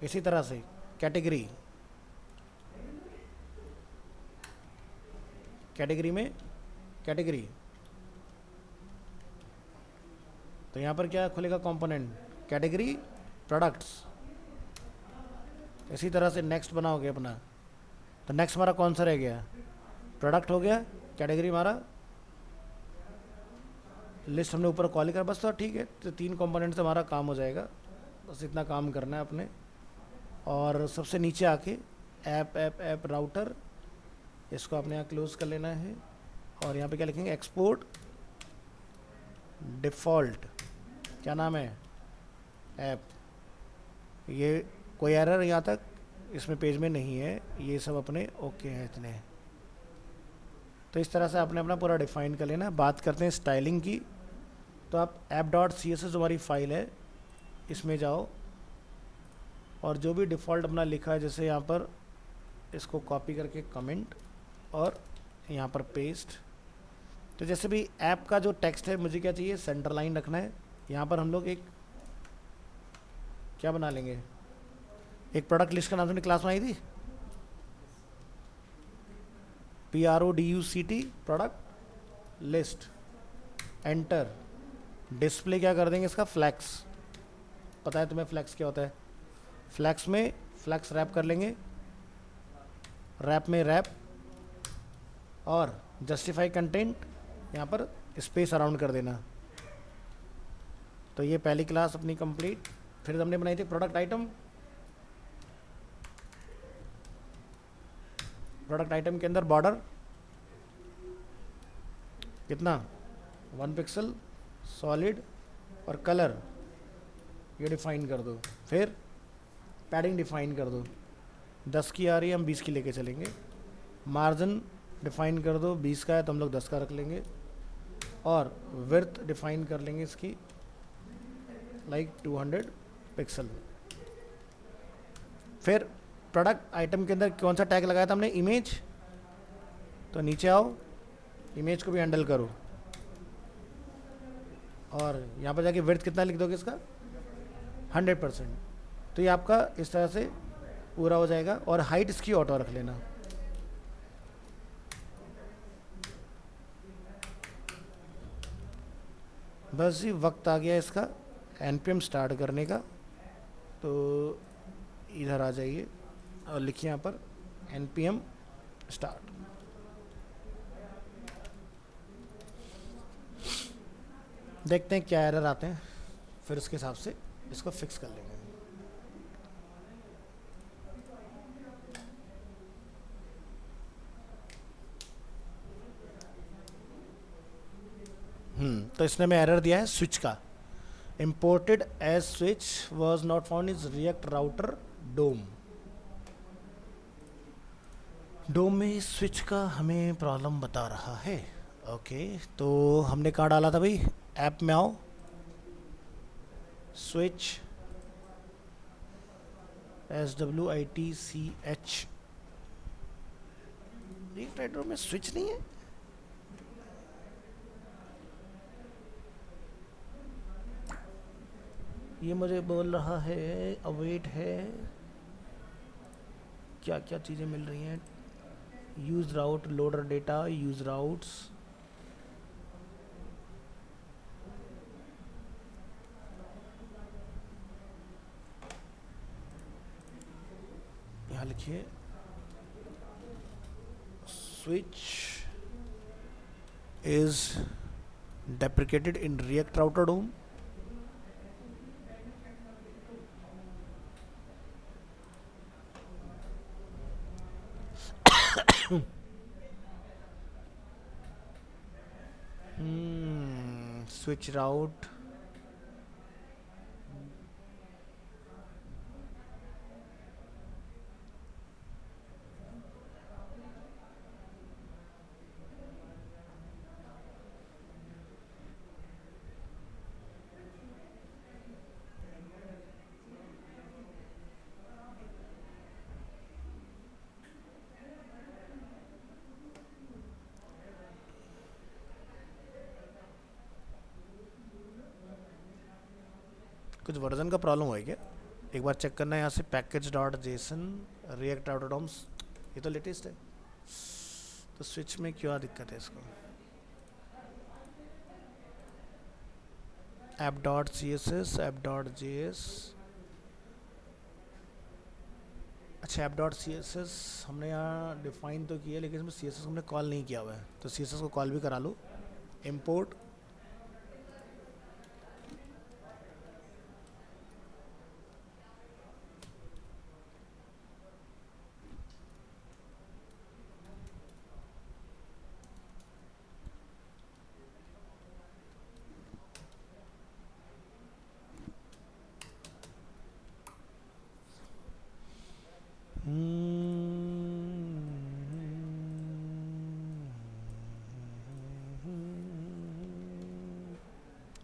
इसी तरह से कैटेगरी, कैटेगरी में कैटेगरी, तो यहाँ पर क्या खुलेगा, कंपोनेंट, कैटेगरी प्रोडक्ट्स। इसी तरह से नेक्स्ट बनाओगे अपना, तो नेक्स्ट हमारा कौन सा रह गया, प्रोडक्ट हो गया, कैटेगरी हमारा लिस्ट हमने ऊपर कॉल करा, बस तो ठीक है। तो 3 कंपोनेंट से हमारा काम हो जाएगा, बस इतना काम करना है अपने। और सबसे नीचे आके ऐप ऐप ऐप राउटर, इसको आपने यहाँ क्लोज कर लेना है, और यहाँ पे क्या लिखेंगे, एक्सपोर्ट डिफ़ॉल्ट, क्या नाम है, ऐप। ये कोई एरर यहाँ तक इसमें पेज में नहीं है, ये सब अपने ओके हैं इतने। तो इस तरह से आपने अपना पूरा डिफ़ाइन कर लेना। बात करते हैं स्टाइलिंग की, तो आप app.css जो हमारी फाइल है इसमें जाओ, और जो भी डिफ़ॉल्ट अपना लिखा है, जैसे यहाँ पर इसको कॉपी करके कमेंट और यहाँ पर पेस्ट। तो जैसे भी ऐप का जो टेक्स्ट है मुझे क्या चाहिए, सेंटर लाइन रखना है। यहाँ पर हम लोग एक क्या बना लेंगे, एक प्रोडक्ट लिस्ट का नाम तुमने क्लास बनाई थी, PRODUCT product list, enter, display क्या कर देंगे इसका, फ्लैक्स। पता है तुम्हें फ्लैक्स क्या होता है? फ्लैक्स में फ्लैक्स रैप कर लेंगे, रैप में रैप, और जस्टिफाई कंटेंट यहाँ पर स्पेस अराउंड कर देना। तो ये पहली क्लास अपनी कंप्लीट। फिर हमने बनाई थी प्रोडक्ट आइटम। प्रोडक्ट आइटम के अंदर बॉर्डर कितना, 1 पिक्सल, सॉलिड और कलर ये डिफाइन कर दो। फिर पैडिंग डिफाइन कर दो, 10 की आ रही है, हम 20 की लेके चलेंगे। मार्जिन डिफाइन कर दो, 20 का है तो हम लोग 10 का रख लेंगे। और विड्थ डिफाइन कर लेंगे इसकी लाइक 200 पिक्सल। फिर प्रोडक्ट आइटम के अंदर कौन सा टैग लगाया था हमने, इमेज। तो नीचे आओ, इमेज को भी हैंडल करो, और यहाँ पर जाके विड्थ कितना लिख दोगे इसका, 100%। तो ये आपका इस तरह से पूरा हो जाएगा। और हाइट इसकी ऑटो रख लेना। बस जी वक्त आ गया इसका npm स्टार्ट करने का। तो इधर आ जाइए और लिखिए यहाँ पर npm स्टार्ट। देखते हैं क्या एरर आते हैं, फिर उसके हिसाब से इसको फिक्स कर लेंगे। तो इसने में एरर दिया है स्विच का, imported as switch was not found is react router DOM। डोम में स्विच का हमें प्रॉब्लम बता रहा है। ओके, तो हमने कहाँ डाला था भाई, ऐप में आओ, स्विच SWITCH। रिएक्ट राइटर में स्विच नहीं है, ये मुझे बोल रहा है अवेट है। क्या क्या चीज़ें मिल रही हैं, यूज राउट, लोडर डेटा, यूज राउट्स। यहाँ लिखिए switch is deprecated in React Router DOM। switch route, कुछ वर्जन का प्रॉब्लम हुआ है क्या, एक बार चेक करना है यहाँ से। Package dot JSON react out doms, ये तो लेटेस्ट है, तो स्विच में क्या दिक्कत है इसको। App dot CSS, app dot JS। अच्छा, ऐप डॉट CSS हमने यहाँ डिफाइन तो किया, लेकिन इसमें CSS हमने कॉल नहीं किया हुआ है, तो CSS को कॉल भी करा लो। इम्पोर्ट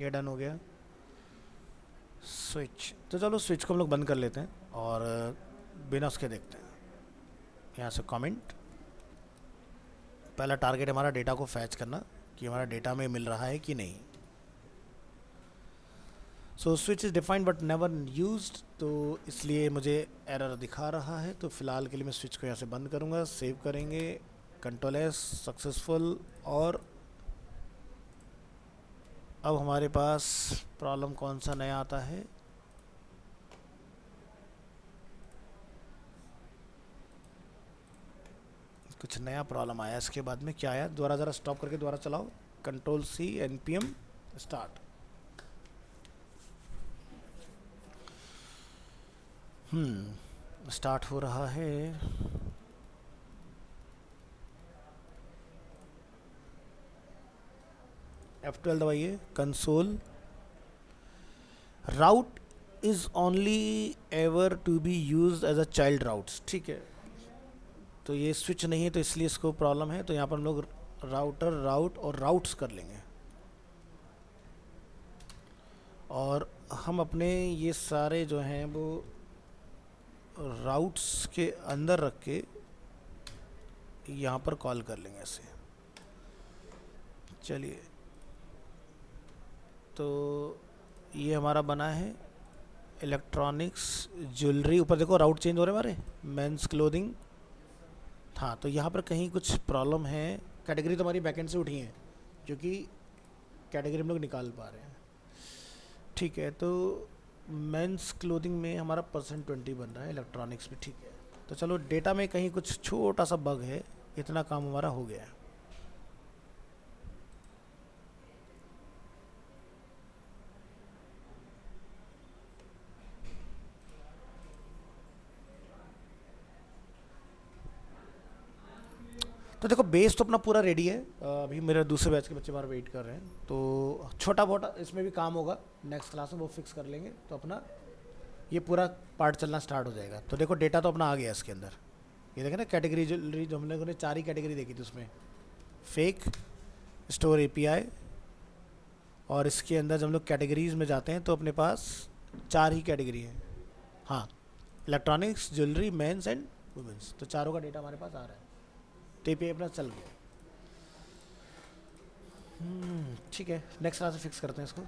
ये डन हो गया स्विच। तो चलो स्विच को हम लोग बंद कर लेते हैं और बिना उसके देखते हैं। यहाँ से कमेंट, पहला टारगेट हमारा डेटा को फैच करना कि हमारा डेटा में मिल रहा है कि नहीं। So switch is defined but never used, तो इसलिए मुझे एरर दिखा रहा है। तो फिलहाल के लिए मैं स्विच को यहाँ से बंद करूँगा। सेव करेंगे, Ctrl+S सक्सेसफुल, और अब हमारे पास प्रॉब्लम कौन सा नया आता है, कुछ नया प्रॉब्लम आया। इसके बाद में क्या आया, दोबारा ज़रा स्टॉप करके दोबारा चलाओ, control C, npm start. Start हो रहा है। F12 दबाइए, console. Route is only ever to be use as a child routes, ठीक है। तो ये स्विच नहीं है तो इसलिए इसको प्रॉब्लम है, तो यहाँ पर हम लोग राउटर, राउट और राउट्स कर लेंगे, और हम अपने ये सारे जो हैं वो राउट्स के अंदर रख के यहाँ पर कॉल कर लेंगे ऐसे। चलिए, तो ये हमारा बना है इलेक्ट्रॉनिक्स ज्वेलरी। ऊपर देखो राउट चेंज हो रहे हैं हमारे, मेंस क्लोथिंग। हाँ, तो यहाँ पर कहीं कुछ प्रॉब्लम है। कैटेगरी तो हमारी बैकएंड से उठी है, क्योंकि कैटेगरी हम लोग निकाल पा रहे हैं, ठीक है। तो मेंस क्लोथिंग में हमारा %20 बन रहा है, इलेक्ट्रॉनिक्स में, ठीक है। तो चलो, डेटा में कहीं कुछ छोटा सा बग है, इतना काम हमारा हो गया है। तो देखो, बेस तो अपना पूरा रेडी है। अभी मेरे दूसरे बैच के बच्चे बाहर वेट कर रहे हैं, तो छोटा बहुत इसमें भी काम होगा, नेक्स्ट क्लास में वो फिक्स कर लेंगे, तो अपना ये पूरा पार्ट चलना स्टार्ट हो जाएगा। तो देखो, डेटा तो अपना आ गया इसके अंदर। ये देखें ना, कैटेगरी जो हम लोगों ने 4 ही कैटेगरी देखी थी उसमें, फेक, स्टोर एपीआई, और इसके अंदर जब हम लोग कैटेगरीज में जाते हैं तो अपने पास 4 ही कैटेगरी है। हाँ, electronics, jewellery, men's and women's, तो चारों का डेटा हमारे पास आ रहा है। तो एपीआई अपना चल गया। ठीक है, नेक्स्ट क्लास में फिक्स करते हैं इसको।